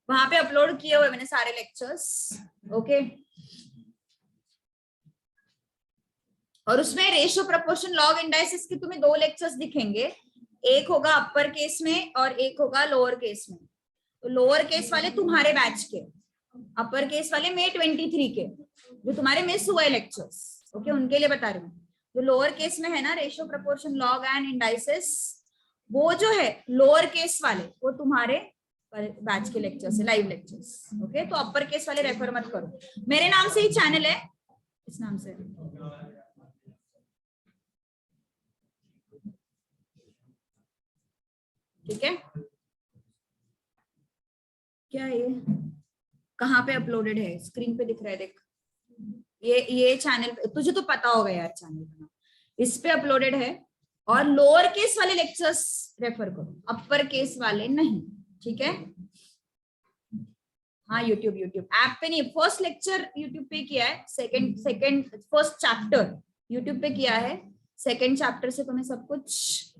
वहां पे अपलोड किए हुए मैंने सारे लेक्चर्स. ओके, और उसमें रेशियो प्रोपोर्शन लॉग इंडाइसिस के तुम्हें 2 लेक्चर्स दिखेंगे. एक होगा अपर केस में और एक होगा लोअर केस में. तो लोअर केस वाले तुम्हारे बैच के, अपर केस वाले मई 23 के, जो तुम्हारे मिस हुए लेक्चर्स. ओके, उनके लिए बता रही हूँ. जो लोअर केस में है ना ratio proportion log and indices, वो जो है लोअर केस वाले वो तुम्हारे बैच के लेक्चर्स है, लाइव लेक्चर्स. ओके, तो अपर केस वाले रेफर मत करो. मेरे नाम से ही चैनल है, इस नाम से. ठीक है, क्या है ये, कहाँ पे अपलोडेड है? स्क्रीन पे दिख रहा है, देख। ये चैनल, तुझे तो पता होगा यार चैनल का नाम, इस पे अपलोडेड है। और लोअर केस वाले लेक्चर्स रेफर करो, अपर केस वाले नहीं, ठीक है? हाँ, यूट्यूब ऐप पे नहीं, फर्स्ट लेक्चर यूट्यूब पे किया है, सेकंड फर्स्ट चैप्टर यूट्यूब पे किया है, सेकंड चैप्टर से तुम्हें सब कुछ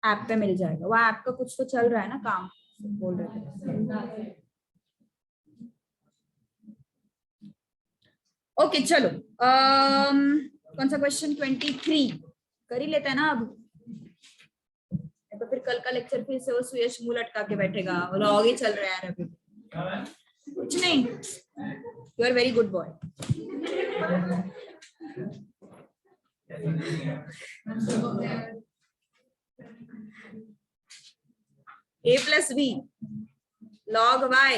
ऐप पे मिल जाएगा। वह ऐप का कुछ तो चल रहा है ना काम, बोल रहे थे। ओके चलो, कौन सा क्वेश्चन? 23 कर ही लेते हैं ना अब, तो फिर कल का लेक्चर फिर से वो सुयश मुंह लटका के बैठेगा, व्लॉग ही चल रहा है यार अभी। कुछ नहीं, you are very good boy. a plus b log y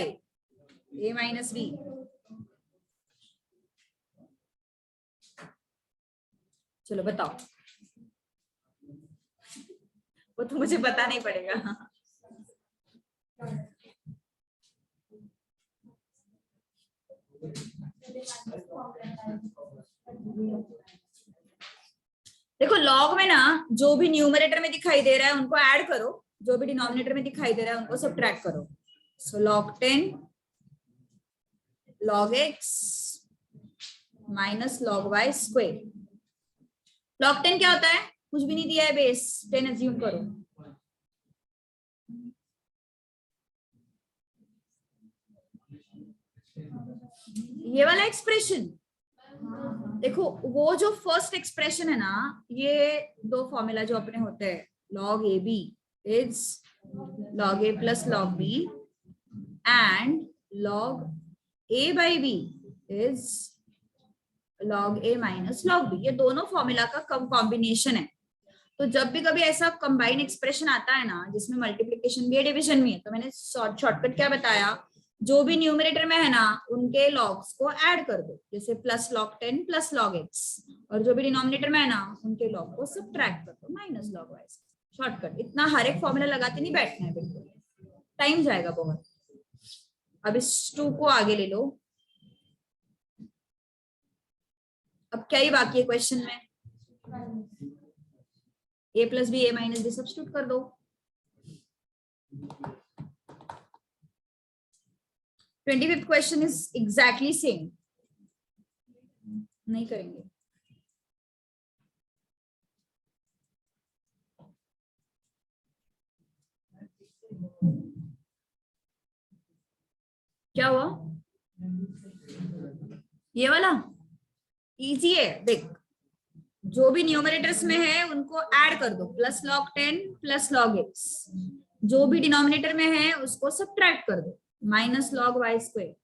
a minus b. चलो बताओ, वो तो मुझे पता नहीं पड़ेगा। देखो लॉग में ना जो भी न्यूमरेटर में दिखाई दे रहा है उनको ऐड करो, जो भी डिनोमिनेटर में दिखाई दे रहा है उनको सब्ट्रैक्ट करो। सो log 10 log x minus log y square. log 10 क्या होता है? कुछ भी नहीं दिया है, बेस 10 अज्यूम करो। ये वाला एक्सप्रेशन देखो, वो जो फर्स्ट एक्सप्रेशन है ना, ये दो फॉर्मूला जो अपने होते हैं, log ab is log a plus log b and log a by b is log a minus log b। ये दोनों फॉर्मूला का कॉम्बिनेशन है। तो जब भी कभी ऐसा कंबाइन एक्सप्रेशन आता है ना जिसमें मल्टीप्लिकेशन भी है डिवीजन भी है, तो मैंने शॉर्टकट क्या बताया, जो भी न्यूमरेटर में है ना उनके लॉग्स को ऐड कर दो, जैसे plus log 10 plus log x, और जो भी डिनोमिनेटर में है ना उनके लॉग को सब्ट्रैक्ट कर दो माइनस log y। शॉर्टकट, इतना हर एक फॉर्मूला लगाते नहीं बैठना है, बिल्कुल टाइम जाएगा बहुत। अब इस 2 को आगे ले लो। अब क्या ही बाकी है क्वेश्चन में? a plus b a minus b substitute कर दो। Twenty fifth question is exactly same, नहीं करेंगे। क्या हुआ? ये वाला इजी है, देख जो भी न्यूमरेटर्स में है उनको ऐड कर दो, plus log 10 plus log x, जो भी डिनोमिनेटर में है उसको सब्ट्रैक्ट कर दो माइनस log y स्क्वायर।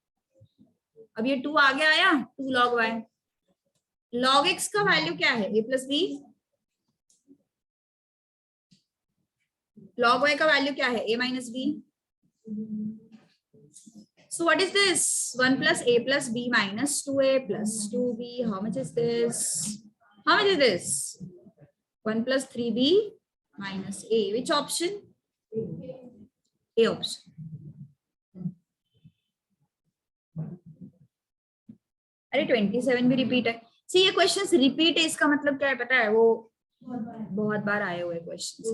अब ये 2 आगे आया, 2 log y। log x का वैल्यू क्या है? a plus b. log y का वैल्यू क्या है? a minus b. So what is this? 1 plus a plus b minus 2a plus 2b. How much is this? How much is this? 1 plus 3b minus a. Which option? A option. अरे 27 भी repeat है। सी ये questions repeat है, इसका मतलब क्या है पता है? वो बहुत बार आए हुए क्वेश्चंस।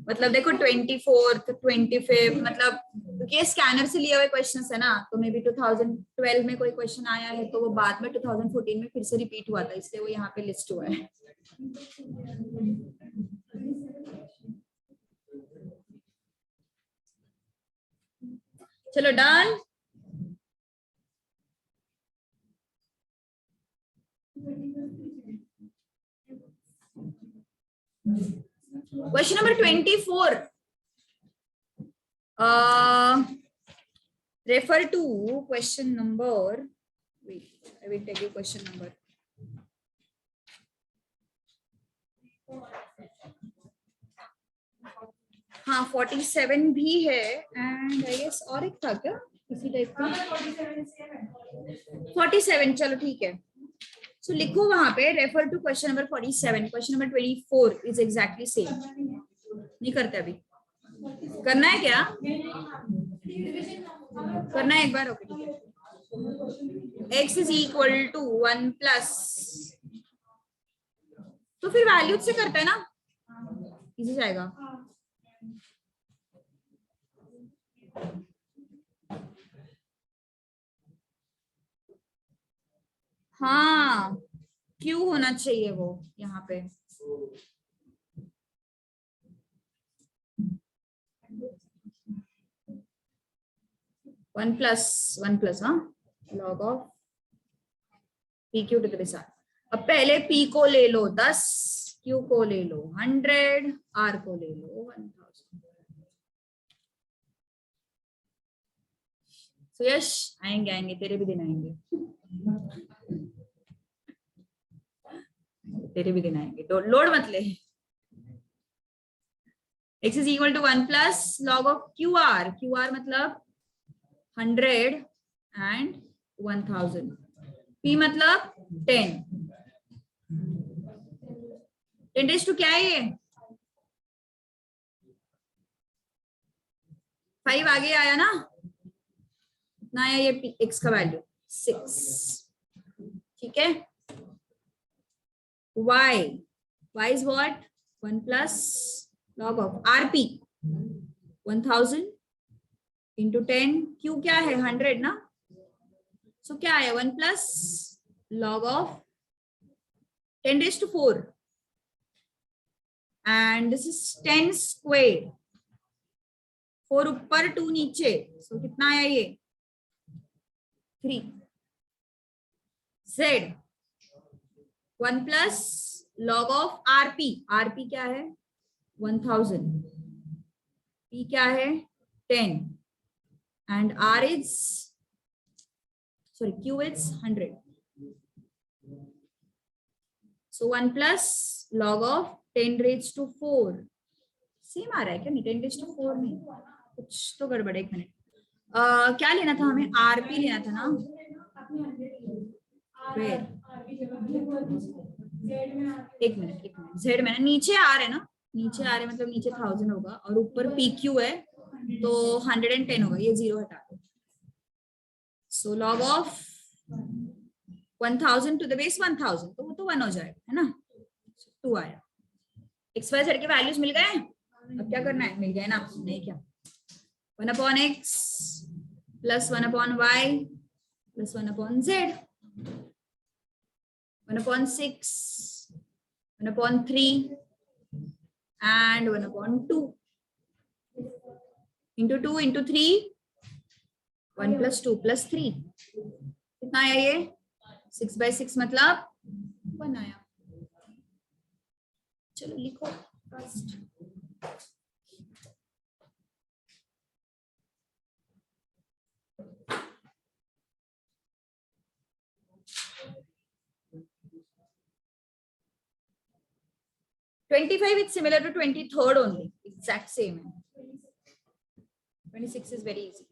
मतलब देखो 24th 25th, मतलब क्योंकि ये स्कैनर से लिए हुए क्वेश्चंस है ना, तो मे बी 2012 में कोई क्वेश्चन आया है तो वो बाद में 2014 में फिर से रिपीट हुआ था, इसलिए वो यहाँ पे लिस्ट हुआ है। चलो done. Question number 24. Refer to question number. Wait, I will tell you question number. हाँ 47 भी है एंड आई गेस और एक था क्या इसी टाइप का? 47 चलो ठीक है। So लिखो वहां पे refer to question number 47। Question number 24 is exactly same. नहीं करते अभी। करना है क्या? करना है एक बार? ओके ठीक है। x is equal to 1 plus, तो फिर वैल्यूज से करते हैं ना, इजी जाएगा। हाँ, क्यों होना चाहिए वो यहाँ पे। वन प्लस हाँ, log of p q to the base r. अब पहले p को ले लो 10, q को ले लो 100, r को ले लो 1000। तो यश आएंगे आएंगे, तेरे भी दिन आएंगे, तेरे भी दिन आएंगे, लोड मत ले। x is equal to 1 plus log of QR, QR मतलब 100 एंड 1000, p मतलब 10 10 टू क्या है ये, 5 आगे आया ना, ना आया ये x का वैल्यू 6, ठीक है। y is what, 1 plus log of rp 1000 into 10, q क्या है 100 ना, सो क्या है 1 plus log of 10 raised to 4 and this is 10 square, 4 ऊपर 2 नीचे, सो कितना आया ये 3। z 1 plus log of rp, rp क्या है 1000, p क्या है 10 and r is sorry q is 100, so 1 plus log of 10 raised to 4, same आ रहा है क्या, नहीं 10 raised to 4 नहीं, कुछ तो गड़बड़ है, एक मिनट। क्या लेना था हमें, rp लेना था ना, फिर एक मिनट z में ना, नीचे r है ना, नीचे r है मतलब नीचे 1000 होगा और ऊपर pq है तो 110 होगा, ये 0 हटा दो, so log of 1000 to the base 1000, तो वो तो 1 हो जाएगा है ना, 2 आया। x y z के वैल्यूज मिल गए, अब क्या करना है, मिल गए ना, नहीं क्या, 1 upon x plus 1 upon y plus 1 upon z, 1 upon 6, 1 upon 3 and 1 upon 2 into 2 into 3, 1 plus 2 plus 3, कितना आया ये 6 by 6 मतलब 1 आया। चलो लिखो first, $25 is similar to 23rd only, exact same. 26 is very easy.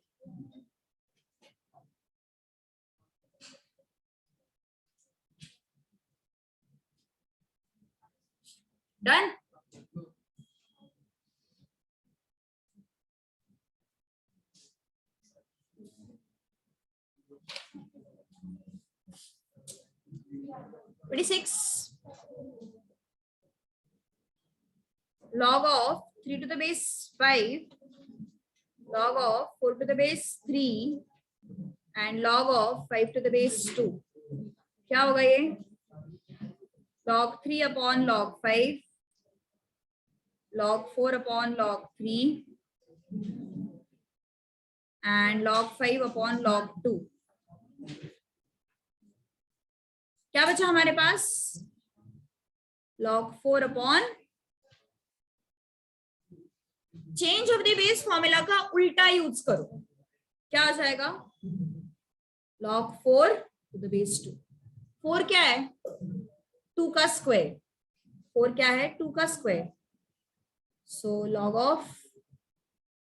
Done? Log of 3 to the base 5, log of 4 to the base 3 and log of 5 to the base 2, क्या होगा ये, log 3 upon log 5, log 4 upon log 3 and log 5 upon log 2, क्या बचा हमारे पास, log 4 upon, change of the base formula का उल्टा use करो, क्या आ जाएगा, log 4 to the base 2, 4 क्या है 2 का स्क्वायर, 4 क्या है 2 का square, so log of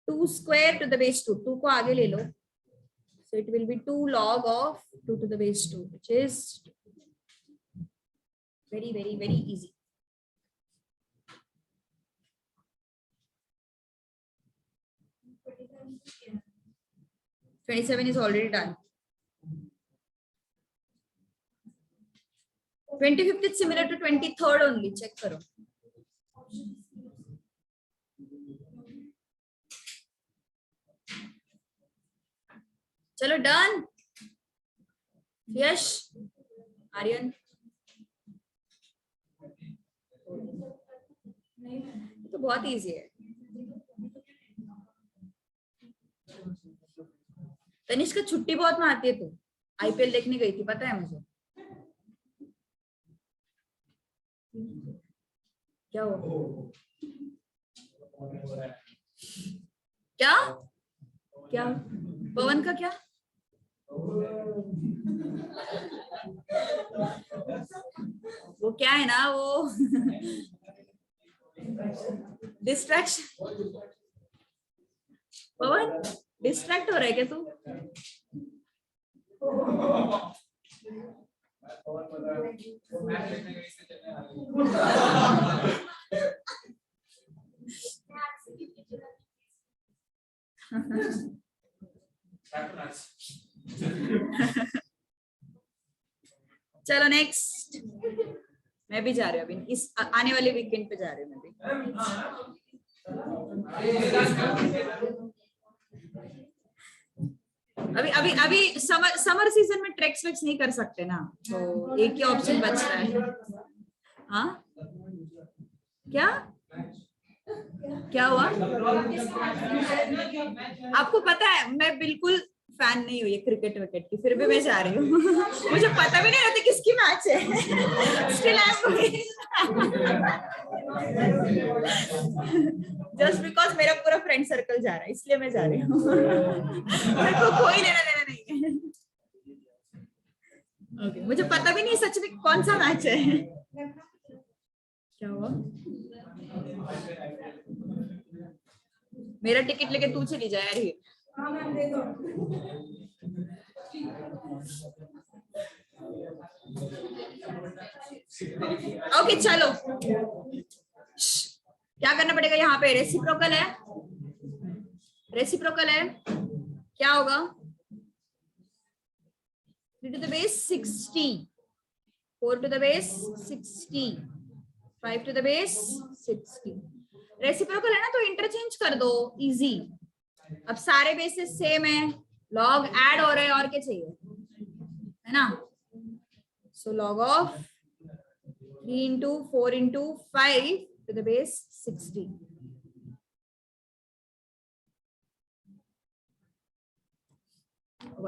2 square to the base 2, 2 को आगे ले लो, so it will be 2 log of 2 to the base 2, which is very very very easy. 27 is already done. 25th is similar to 23rd only. Check करो. चलो done. यश, आर्यन. तो बहुत easy है. तनिष्का छुट्टी बहुत मारती है तू. आईपीएल देखने गई थी पता है मुझे. क्या हुआ? क्या क्या पवन का क्या? वो क्या है ना वो डिस्ट्रैक्शन. पवन डिस्ट्रैक्ट हो रहा है क्या तू? चलो नेक्स्ट. मैं भी जा रही हूँ अभी. इस आने वाले वीकेंड पे जा रही हूँ मैं भी. अभी अभी अभी समर सीजन में ट्रेक्स वेक्स नहीं कर सकते ना, तो एक ही ऑप्शन बच रहा है. हाँ क्या क्या हुआ? आपको पता है मैं बिल्कुल फैन नहीं हुई क्रिकेट विकेट की, फिर भी मैं जा रही हूँ. मुझे पता भी नहीं रहता किसकी मैच है. Still I am just because मेरा पूरा फ्रेंड सर्कल जा रहा है इसलिए मैं जा रही हूँ. मेरे को कोई लेना देना नहीं है. ओके मुझे पता भी नहीं सच में कौन सा मैच है. क्या हुआ? मेरा टिकट लेके तू चली जाए यार. ओके चलो. क्या करना पड़ेगा यहाँ पे? रेसिप्रोकल है. रेसिप्रोकल है. क्या होगा? 3 to the base 60, 4 to the base 60, 5 to the base 60. Reciprocal है ना तो इंटरचेंज कर दो. इजी. अब सारे बेसिस सेम है. लॉग ऐड हो रहे हैं और क्या चाहिए है ना. So log of 3 into 4 into 5 to the base 60.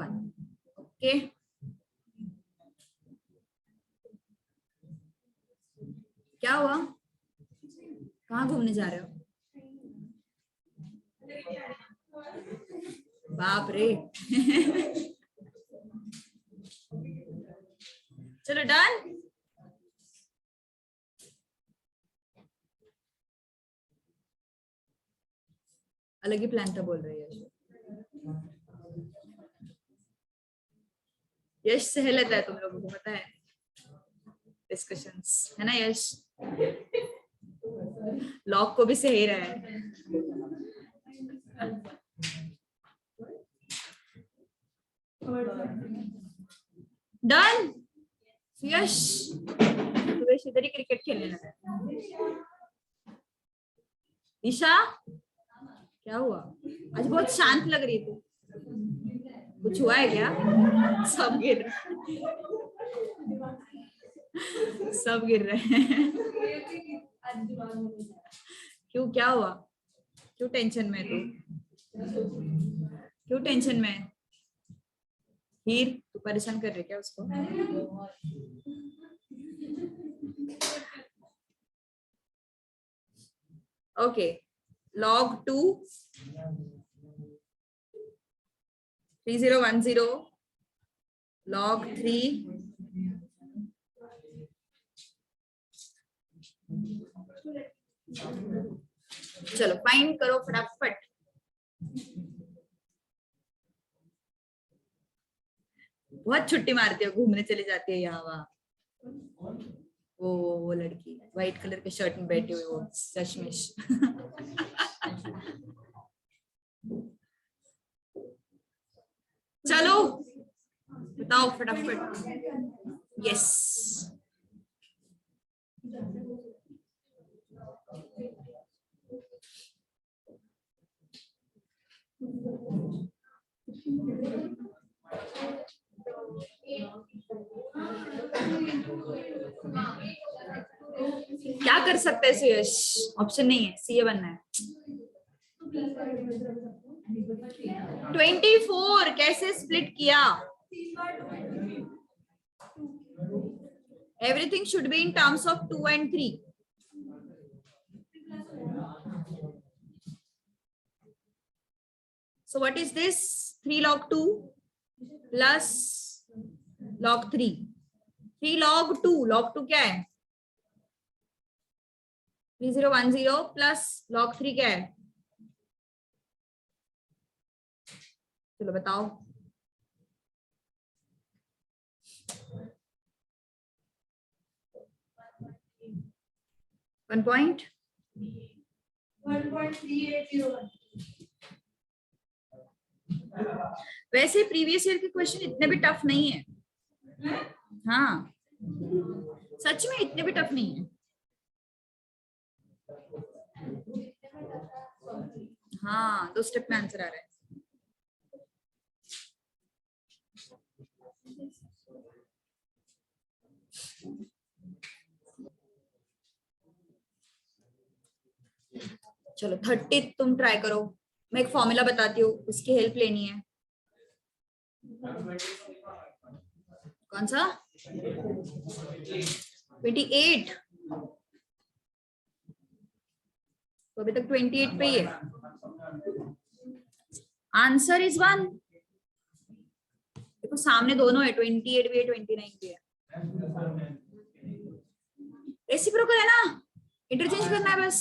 One. Okay. क्या हुआ? कहाँ घूमने जा रहे हो? बाप रे. चलो डन. अलग ही प्लान था बोल रही है. यश सह लेता है तुम लोगों को पता है डिस्कशंस है ना. यश लॉक को भी सही रहा है. डन. यश सुरेश इधर ही क्रिकेट खेलने लगा. ईशा क्या हुआ? आज बहुत शांत लग रही थी. कुछ हुआ है क्या? सब गिर रहे हैं. क्यों क्या हुआ? क्यों टेंशन में तू? क्यों टेंशन में? हीर तू परेशान कर रही क्या उसको? ओके. log 2 3010 log 3 चलो फाइंड करो फटाफट. बहुत छुट्टी मारती हो. घूमने चली जाती है यहाँ वहाँ. वो लड़की व्हाइट कलर के शर्ट में बैठी हुई वो चश्मिश. बताओ फटाफट। यस, क्या कर सकते हैं सुयश? ऑप्शन नहीं है, सीए बनना है। 24 कैसे स्प्लिट किया? Everything should be in terms of 2 and 3. So what is this? 3 log 2 plus log 3. 3 log 2. Log 2 क्या है? 3010 प्लस log 3 क्या है? चलो बताओ। 1.3801। वैसे प्रीवियस ईयर के क्वेश्चन इतने भी टफ नहीं है। हाँ, सच में इतने भी टफ नहीं है। हाँ, 2 स्टेप में आंसर आ रहा है। चलो 30 तुम ट्राई करो। मैं एक फॉर्मूला बताती हूँ, उसकी हेल्प लेनी है। कौन सा? 28। तो अभी तक 28 पे ही है। Answer is 1। देखो सामने दोनों है, 28 भी है 29 भी है। रेसिप्रोकल है ना, इंटरचेंज करना है बस।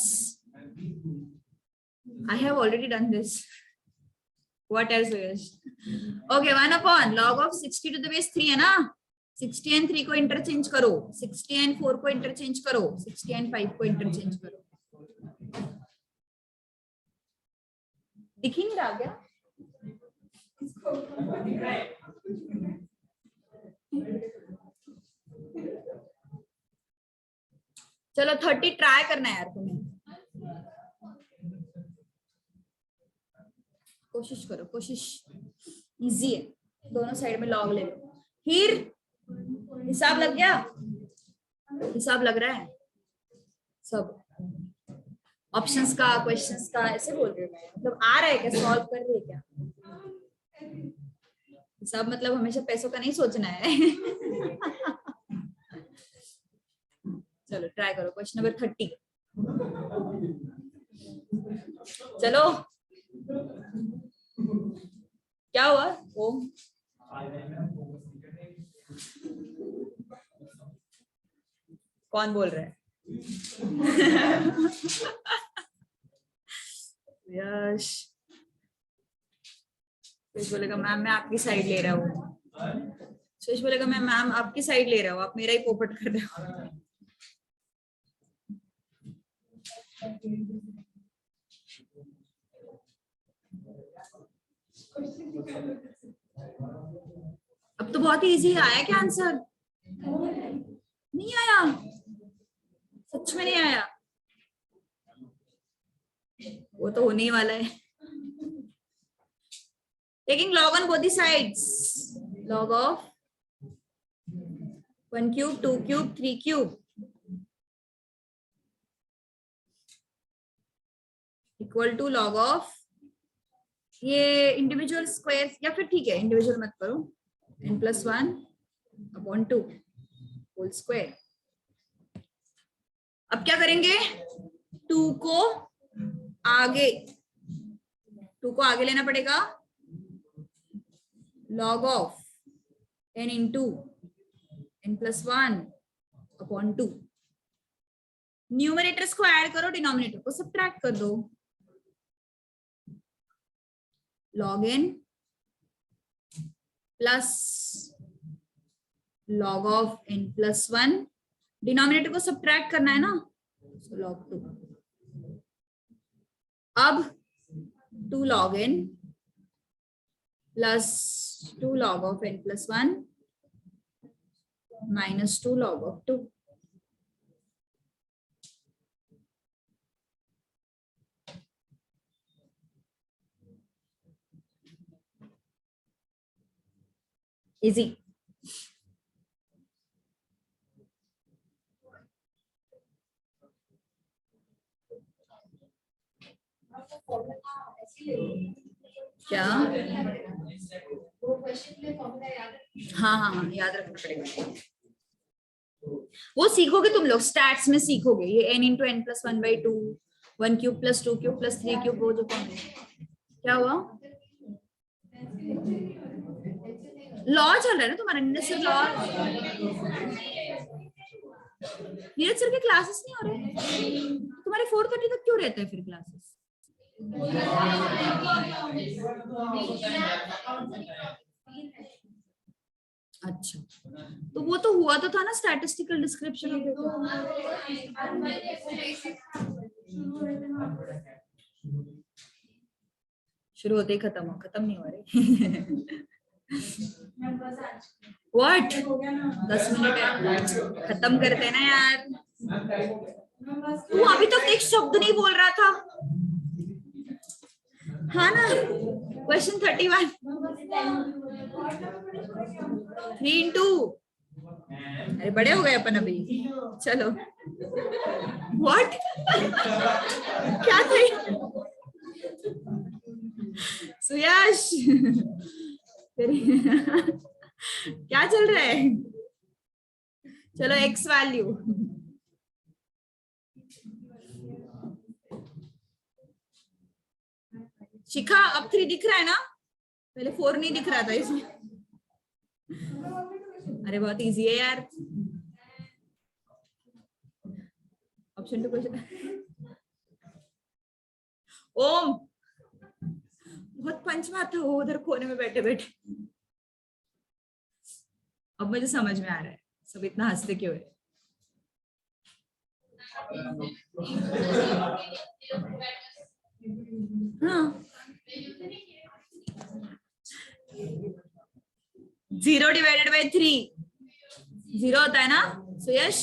I have already done this. What else is? Okay, 1 upon log of 60 to the base 3 है ना। 60 and 3 को इंटरचेंज करो, 60 and 4 को इंटरचेंज करो, 60 and 5 को इंटरचेंज करो। दिख ही नहीं रहा क्या? चलो 30 ट्राई करना है यार तुम्हें, कोशिश करो, कोशिश। इजी है, दोनों साइड में लॉग ले लो। फिर हिसाब लग गया? हिसाब लग रहा है सब? ऑप्शंस का, क्वेश्चंस का ऐसे बोल रहे हो? मतलब आ रहा है क्या? सॉल्व कर रही है क्या? हिसाब मतलब हमेशा पैसों का नहीं सोचना है। चलो ट्राई करो क्वेश्चन नंबर 30। चलो, क्या हुआ? ओम कौन बोल रहा है? यश बोलेगा मैम मैं आपकी साइड ले रहा हूँ। सुरेश बोलेगा मैं मैम आपकी साइड ले रहा हूँ, आप मेरा ही पोपट कर रहे हो। अब तो बहुत ही इजी आया क्या आंसर? नहीं आया, सच में नहीं आया। वो तो होने ही वाला है। Taking log on both the sides, log of 1 cube 2 cube 3 cube equal to log of, ये इंडिविजुअल स्क्वायर, या फिर ठीक है इंडिविजुअल मत करो, n+1 अपॉन 2 होल स्क्वायर। अब क्या करेंगे? 2 को आगे लेना पड़ेगा, log of n into n+1 upon 2। Numerators को ऐड करो, डिनोमिनेटर को सब्ट्रैक्ट कर दो। log n plus log of n+1, denominator को सब्ट्रैक्ट करना है ना, so log 2। अब 2 log n plus 2 log of n+1 -2 log of 2. Easy. क्या? हाँ हाँ हाँ, याद रखना पड़ेगा। वो सीखोगे तुम लोग, स्टैट्स में सीखोगे ये n into n plus 1/2, 1 cube plus 2 cube plus 3 cube, वो जो क्या हुआ? लॉ चल रहा है ना तुम्हारा, इंडस्ट्रियल लॉ। नीरज सर के क्लासेस नहीं हो रहे तुम्हारे? 4:30 तक क्यों रहते हैं फिर क्लासेस? अच्छा, तो वो तो हुआ तो था ना स्टैटिस्टिकल डिस्क्रिप्शन। शुरू होते ही खत्म नहीं हो रहे। व्हाट? 10 मिनट है, खत्म करते ना यार। तू अभी तक एक शब्द नहीं बोल रहा था, हाँ ना? क्वेश्चन 31, 3 into, अरे बड़े हो गए अपन अभी। चलो, व्हाट? क्या थे? सुयश, क्या चल रहा है? चलो, एक्स वैल्यू शिखा, अब 3 दिख रहा है ना? पहले 4 नहीं दिख रहा था इसमें। अरे बहुत इजी है यार। Option 2 question. ओम, बहुत पंचमा था वो उधर कोने में बैठे बैठे। अब मुझे समझ में आ रहा है सब इतना हंसते क्यों है। हाँ, 0 डिवाइडेड बाय 3 0 होता है ना सुयश?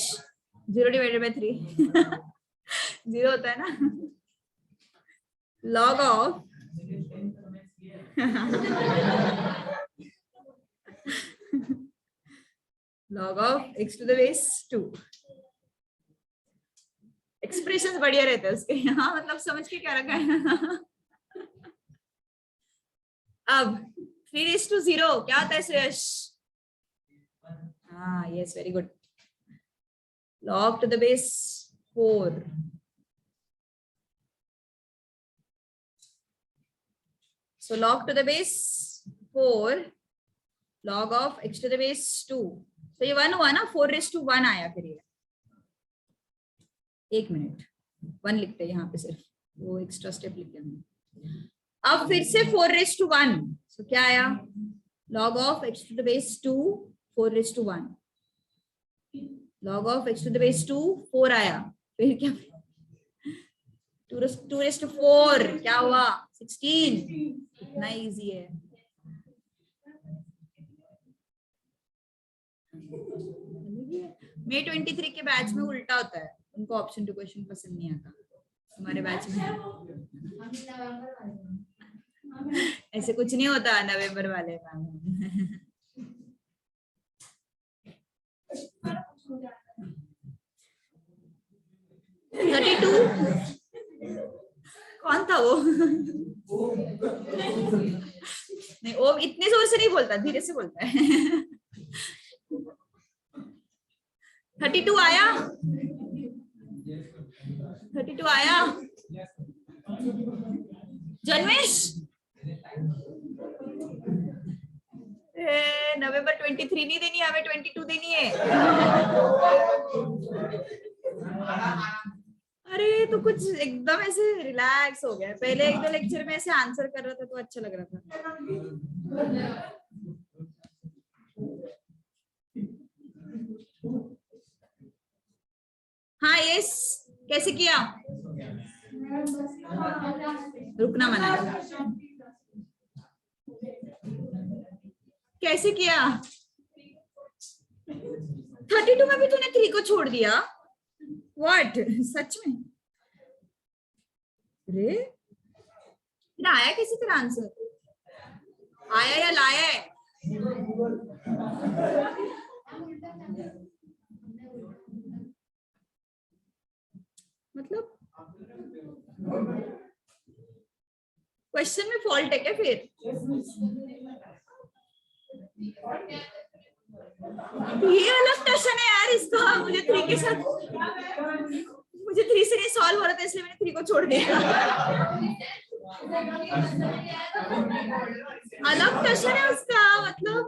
0 डिवाइडेड बाय 3 0 होता है ना? Log of log of x to the base 2। Expressions बढ़िया रहते हैं उसके। हाँ, मतलब समझ के क्या रखा है। अब 3:0 क्या होता है सुयश? हाँ, yes, very good. log to the base 4। so log to the base 4 log of x to the base 2। तो ये 1 हुआ ना, 4:1 आया फिर ये। एक मिनट, 1 लिखते हैं यहाँ पे, सिर्फ वो एक्स्ट्रा स्टेप लिखते हैं। अब फिर से 4:1, तो क्या आया? log of x to the base 2 4:1 log of x to the base 2 4 आया, फिर क्या? 2:4 क्या हुआ? 16। इतना इजी है। May 23 के बैच में उल्टा होता है, उनको ऑप्शन 2 क्वेश्चन पसंद नहीं आता। तुम्हारे बैच में ऐसे कुछ नहीं होता नवंबर वाले का। 32 कौन था वो? नहीं, वो इतने जोर से नहीं बोलता, धीरे से बोलता है। 32 आया? 32 आया? जन्मेश, नवंबर 23 नहीं देनी, हमें 22 देनी है। अरे तो कुछ एकदम ऐसे रिलैक्स हो गया। पहले 1-2 लेक्चर में ऐसे आंसर कर रहा था तो अच्छा लग रहा था। हाँ, यस, कैसे किया? रुकना मना है। कैसे किया? 32 में भी तूने 3 को छोड़ दिया? व्हाट? सच में? रे आया किसी तरह आंसर? आया या लाया है? मतलब क्वेश्चन में फॉल्ट है क्या फिर? ये अलग टशन है यार इसका। मुझे 3 के साथ, मुझे 3 से नहीं सॉल्व हो रहा था, इसलिए मैंने 3 को छोड़ दिया। अलग टशन है उसका, मतलब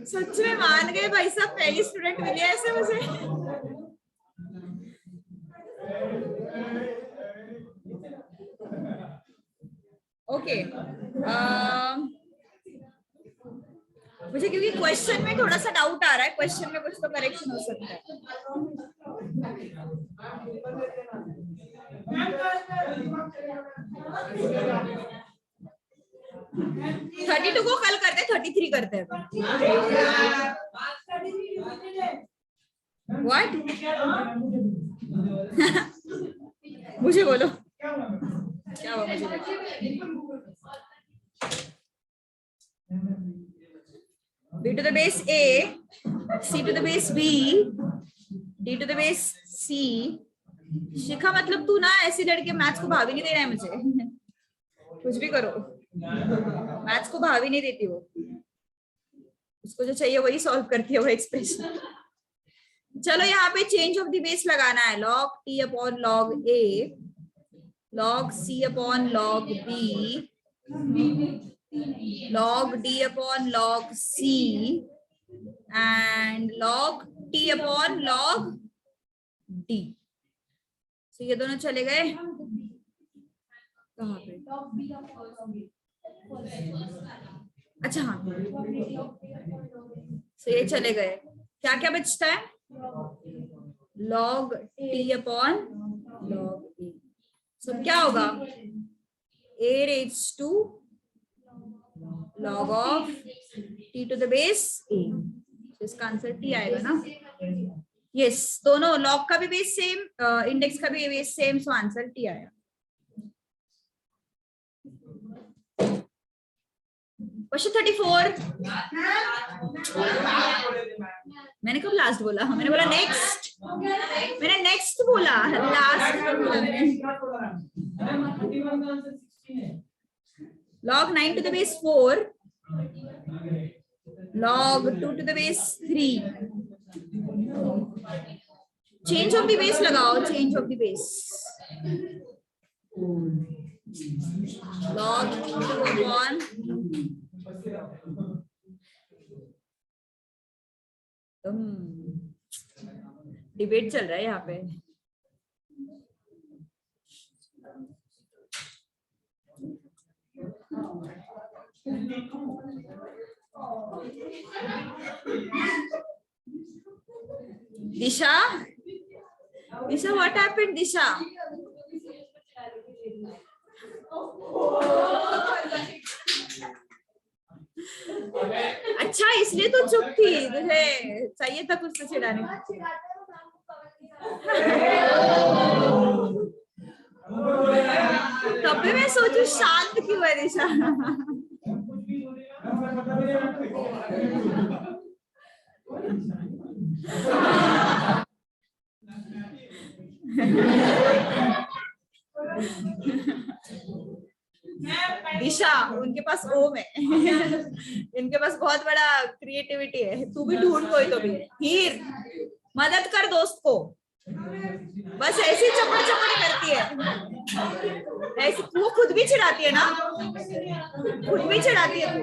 सच में मान गए भाई साहब, पहली स्टूडेंट मिली है ऐसे मुझे। ओके मुझे क्योंकि क्वेश्चन में थोड़ा सा डाउट आ रहा है, क्वेश्चन में कुछ तो करेक्शन हो सकता है। 32 को कल करते हैं, 33 करते हैं। व्हाट? मुझे बोलो क्या हुआ? मुझे b to the base a, c to the base b, d to the base c। शिखा मतलब तू ना ऐसी लड़के मैथ्स को भाव ही नहीं दे रहा है मुझे। कुछ भी करो, मैथ्स को भाव ही नहीं देती वो। उसको जो चाहिए वही सॉल्व करती है वो एक्सप्रेशन। चलो यहाँ पे चेंज ऑफ द बेस लगाना है। log t upon log a, log c upon log b, log d upon log c and log t upon log d। तो ये दोनों चले गए कहाँ पे? अच्छा हाँ, तो ये चले गए। क्या क्या बचता है? log t upon log a। सो क्या होगा? a raised to log of t to the base a। इसका आंसर t आएगा ना? यस, दोनों log का भी बेस सेम, इंडेक्स का भी base same, so answer t आया। क्वेश्चन 34। मैंने कब लास्ट बोला? मैंने बोला नेक्स्ट। मैंने नेक्स्ट बोला, लास्ट बोला मैंने। log 9 to the base 4, log 2 to the base 3। Change of the base लगाओ, change of the base. log 2 upon debate चल रहा है यहाँ पे। दिशा, दिशा व्हाट हैपेंड? दिशा अच्छा इसलिए तो चुप थी, तुझे चाहिए था कुछ तो चिढ़ाने। तब भी मैं सोचू शांत क्यों है दिशा। दिशा उनके पास ओम है। इनके पास बहुत बड़ा क्रिएटिविटी है। तू भी ढूंढ कोई तो भी। हीर मदद कर दोस्त को, बस ऐसी चपड़ चपड़ करती है ऐसी। वो खुद भी चिढ़ाती है ना, खुद भी चिढ़ाती है तू।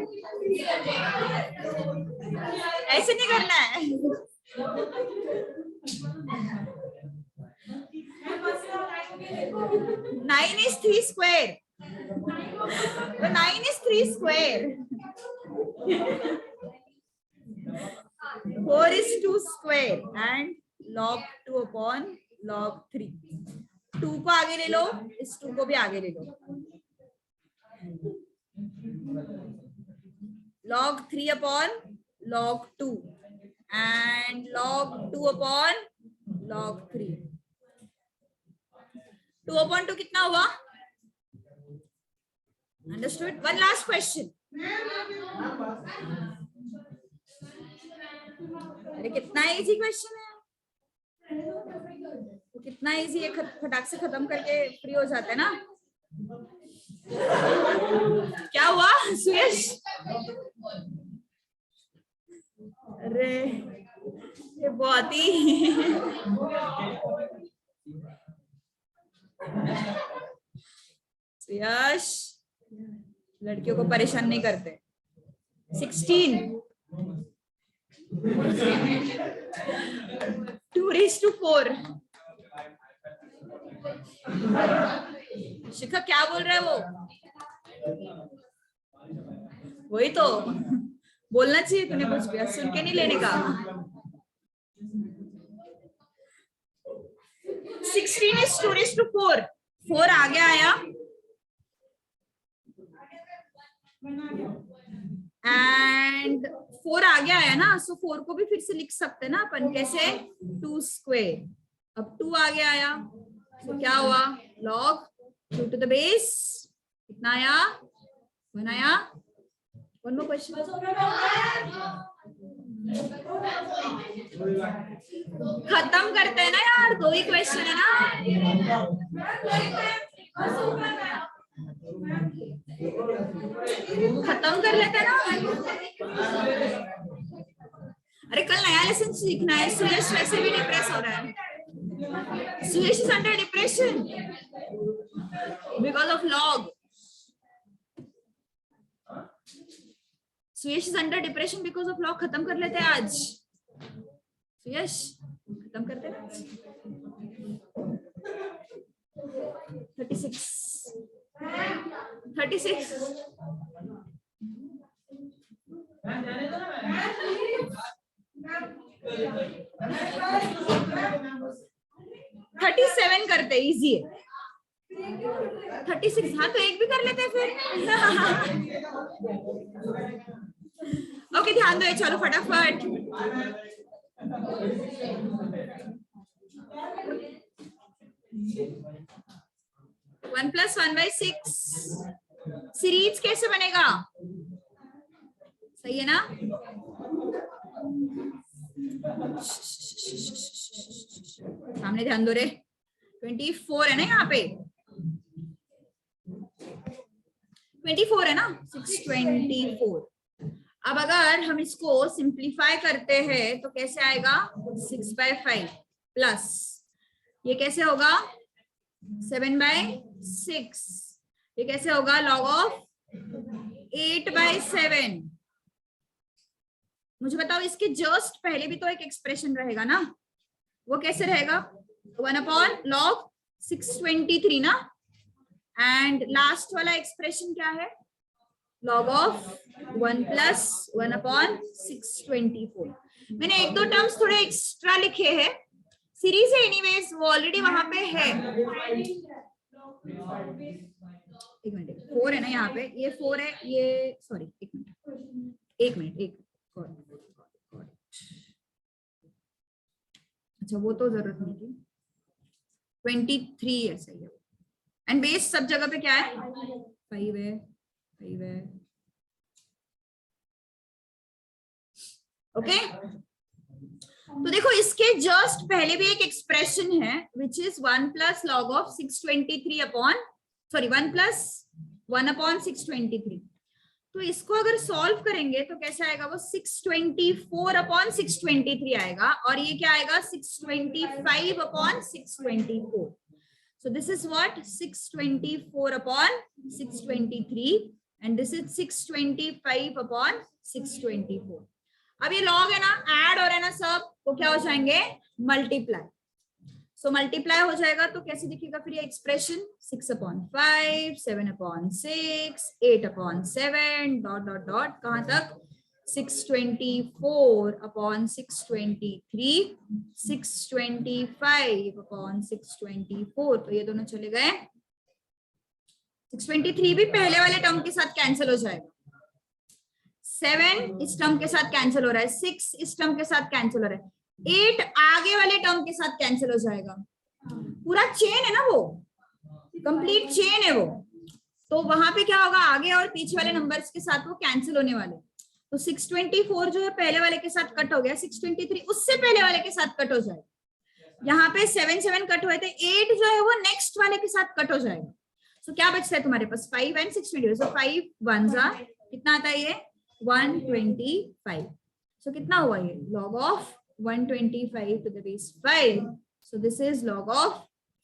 ऐसे नहीं करना है। 9 is 3 square. The 9 is 3 square. 4 is 2 square and log 2 upon log 3। 2 को आगे ले लो, इस 2 को भी आगे ले लो। log 3 upon log 2 and log 2 upon log 3. 2 upon 2 कितना हुआ? Understood? One last question. अरे कितना इजी क्वेश्चन है, तो कितना इजी है, फटाक से खत्म करके फ्री हो जाते हैं ना. क्या हुआ सुयश? अरे ये बहुत ही सुयश लड़कियों को परेशान नहीं करते. 16 2:4. शिखा क्या बोल रहा है वो? वही तो बोलना चाहिए तूने, कुछ भी सुन के नहीं लेने का. 16 is 2:4. 4 आगे आया एंड 4 आगे आया ना, सो 4 को भी फिर से लिख सकते हैं ना अपन. कैसे? 2 स्क्वायर. अब 2 आगे आया, तो क्या हुआ? log 2 to the base कितना आया? 1 आया. One more question. खत्म करते हैं ना यार, 2 ही क्वेश्चन है ना. खत्म कर लेते हैं ना. अरे कल नया लेसन सीखना है. सुयश वैसे भी डिप्रेस हो रहा है. Suyash is under depression because of log. Suyash is under depression because of log. खत्म कर लेते हैं आज. सुयश खत्म करते हैं. 36 37 करते. इजी है. 36. हाँ तो एक भी कर लेते हैं फिर. ओके ध्यान दो. चलो फटाफट. 1 + 1/6 सीरीज कैसे बनेगा? सही है ना? सामने ध्यान दो रे. 24 है ना यहाँ पे. 24 है ना. 624. अब अगर हम इसको सिंप्लीफाई करते हैं तो कैसे आएगा? 6/5 प्लस ये कैसे होगा? 7/6. ये कैसे होगा? log of 8/7. मुझे बताओ इसके जस्ट पहले भी तो एक एक्सप्रेशन रहेगा ना. वो कैसे रहेगा? 1 upon log 623 ना. एंड लास्ट वाला एक्सप्रेशन क्या है? log of 1 + 1 upon 624. मैंने 1-2 टर्म्स थोड़े एक्स्ट्रा लिखे हैं. सीरीज है एनीवेज, वो ऑलरेडी वहां पे है. एक मिनट. 4 है ना यहाँ पे. ये 4 है. ये सॉरी एक मिनट. अच्छा वो तो जरूरत नहीं थी. 23 है. सही है. एंड बेस सब जगह पे क्या है? 5 है. ओके तो देखो इसके जस्ट पहले भी एक एक्सप्रेशन है which is 1 + log of 623 upon 1 + 1 upon 623. तो इसको अगर सॉल्व करेंगे तो कैसे आएगा? वो 624 upon 623 आएगा. और ये क्या आएगा? 625 upon 624. So this is what? 624 upon 623 and this is 625 upon 624. अब ये log है ना, ऐड हो रहा है ना सब, तो क्या हो जाएंगे? मल्टीप्लाई. सो मल्टीप्लाई हो जाएगा तो कैसे दिखेगा फिर ये एक्सप्रेशन? 6/5, 7/6, 8/7 ... कहां तक? 624 upon 623, 625 upon 624. तो ये दोनों चले गए. 623 भी पहले वाले टर्म के साथ कैंसिल हो जाएगा. 7 इस टर्म के साथ कैंसिल हो रहा है, 6 इस टर्म के साथ कैंसिल हो रहा है, 8 आगे वाले टर्म के साथ कैंसिल हो जाएगा। पूरा चेन है ना, वो कंप्लीट चेन है वो। तो वहां पे क्या होगा, आगे और पीछे वाले नंबर्स के साथ वो कैंसिल होने वाले। तो 624 जो है पहले वाले के साथ कट हो गया, 623 उससे पहले वाले के साथ कट हो जाएगा। यहाँ पे 7 कट हुए थे, 8 जो है वो नेक्स्ट वाले के साथ कट हो जाएगा। सो क्या बचता है तुम्हारे पास, 5 एंड 624। सो 5 1 जा कितना आता है ये 125। सो कितना हुआ ये, log of 125 to the base 5. So this is log of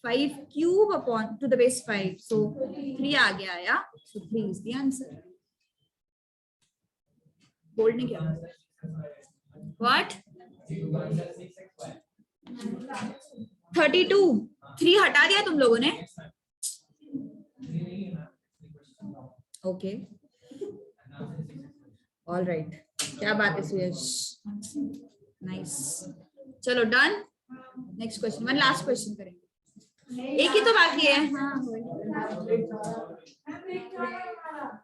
5 cube upon to the base 5. So 3 आ गया आया. So 3 is the answer. Bold नहीं किया. What? 32. 3 हटा दिया तुम लोगों ने. Okay. All right. क्या बात है सुयश. Nice. चलो done. Next question. One last question करेंगे. एक ही तो बाकी है. हाँ.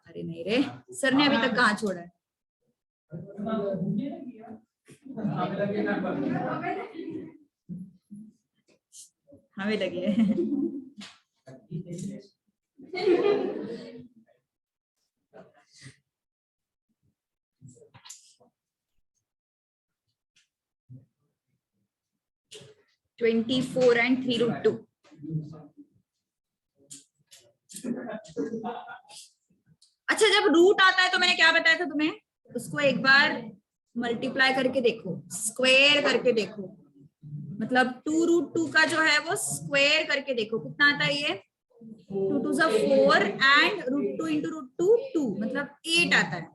अरे नहीं रे, सर ने अभी तक कहाँ छोड़ा है. हमें लगी है. (24 and 3√2). अच्छा, जब रूट आता है तो मैंने क्या बताया था तुम्हें, उसको एक बार मल्टीप्लाई करके देखो, स्क्वायर करके देखो. मतलब 2√2 का जो है वो स्क्वायर करके देखो कितना आता है. ये 2 2 जा 4 एंड √2 into √2 2, मतलब 8 आता है.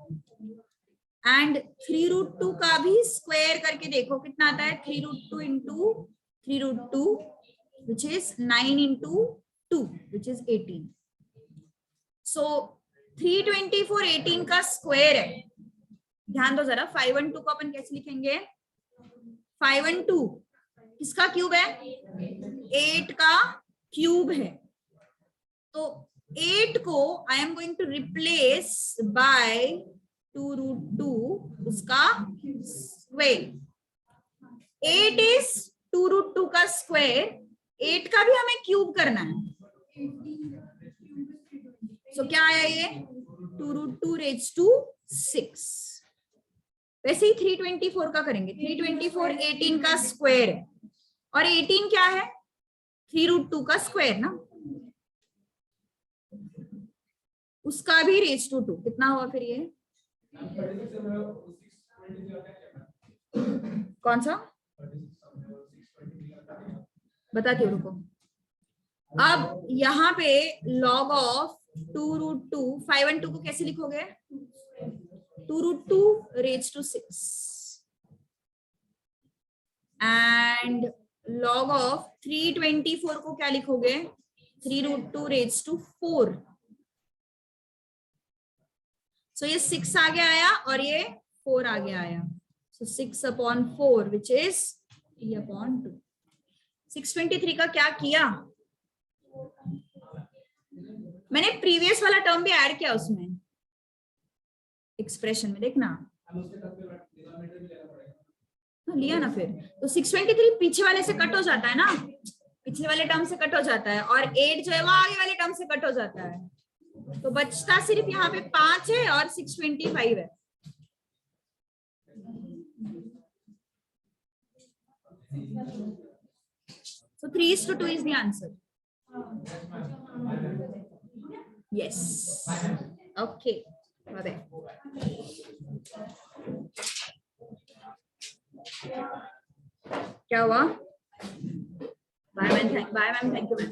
एंड 3√2 का भी स्क्वायर करके देखो कितना आता है. 3√2 into 3√2 which is 9 into 2 which is 18. So 324 18 का स्क्वायर है. ध्यान दो जरा. 512 को अपन कैसे लिखेंगे. 512 किसका क्यूब है, 8 का क्यूब है. तो 8 को I am going to replace by 2√2 उसका स्क्वायर. 8 इज 2√2 का स्क्वायर. 8 का भी हमें क्यूब करना है. सो क्या आया ये 2√2 raised to 6. वैसे ही 324 का करेंगे. 324 18 का स्क्वायर है और 18 क्या है 3√2 का स्क्वायर ना, उसका भी रेज टू 2. कितना हुआ फिर ये, कौन सा बताती हूँ, रुको. अब यहाँ पे log of 2√2 512 को कैसे लिखोगे, 2√2 raised to 6 and log of 324 को क्या लिखोगे, 3√2 raised to 4. सो ये 6 आगे आया और ये 4 आगे आया. सो 6/4 विच इज 3/2. 623 का क्या किया, मैंने प्रीवियस वाला टर्म भी ऐड किया उसमें एक्सप्रेशन में. देखना लिया ना फिर. तो 623 पीछे वाले से कट हो जाता है ना, पिछले वाले टर्म से कट हो जाता है, और 8 जो है वो आगे वाले टर्म से कट हो जाता है. तो बचता सिर्फ यहाँ पे 5 है और 625 है. So 3:2 is the answer. Yes. Okay. Bye. क्या हुआ? Bye, man. Thank you, man.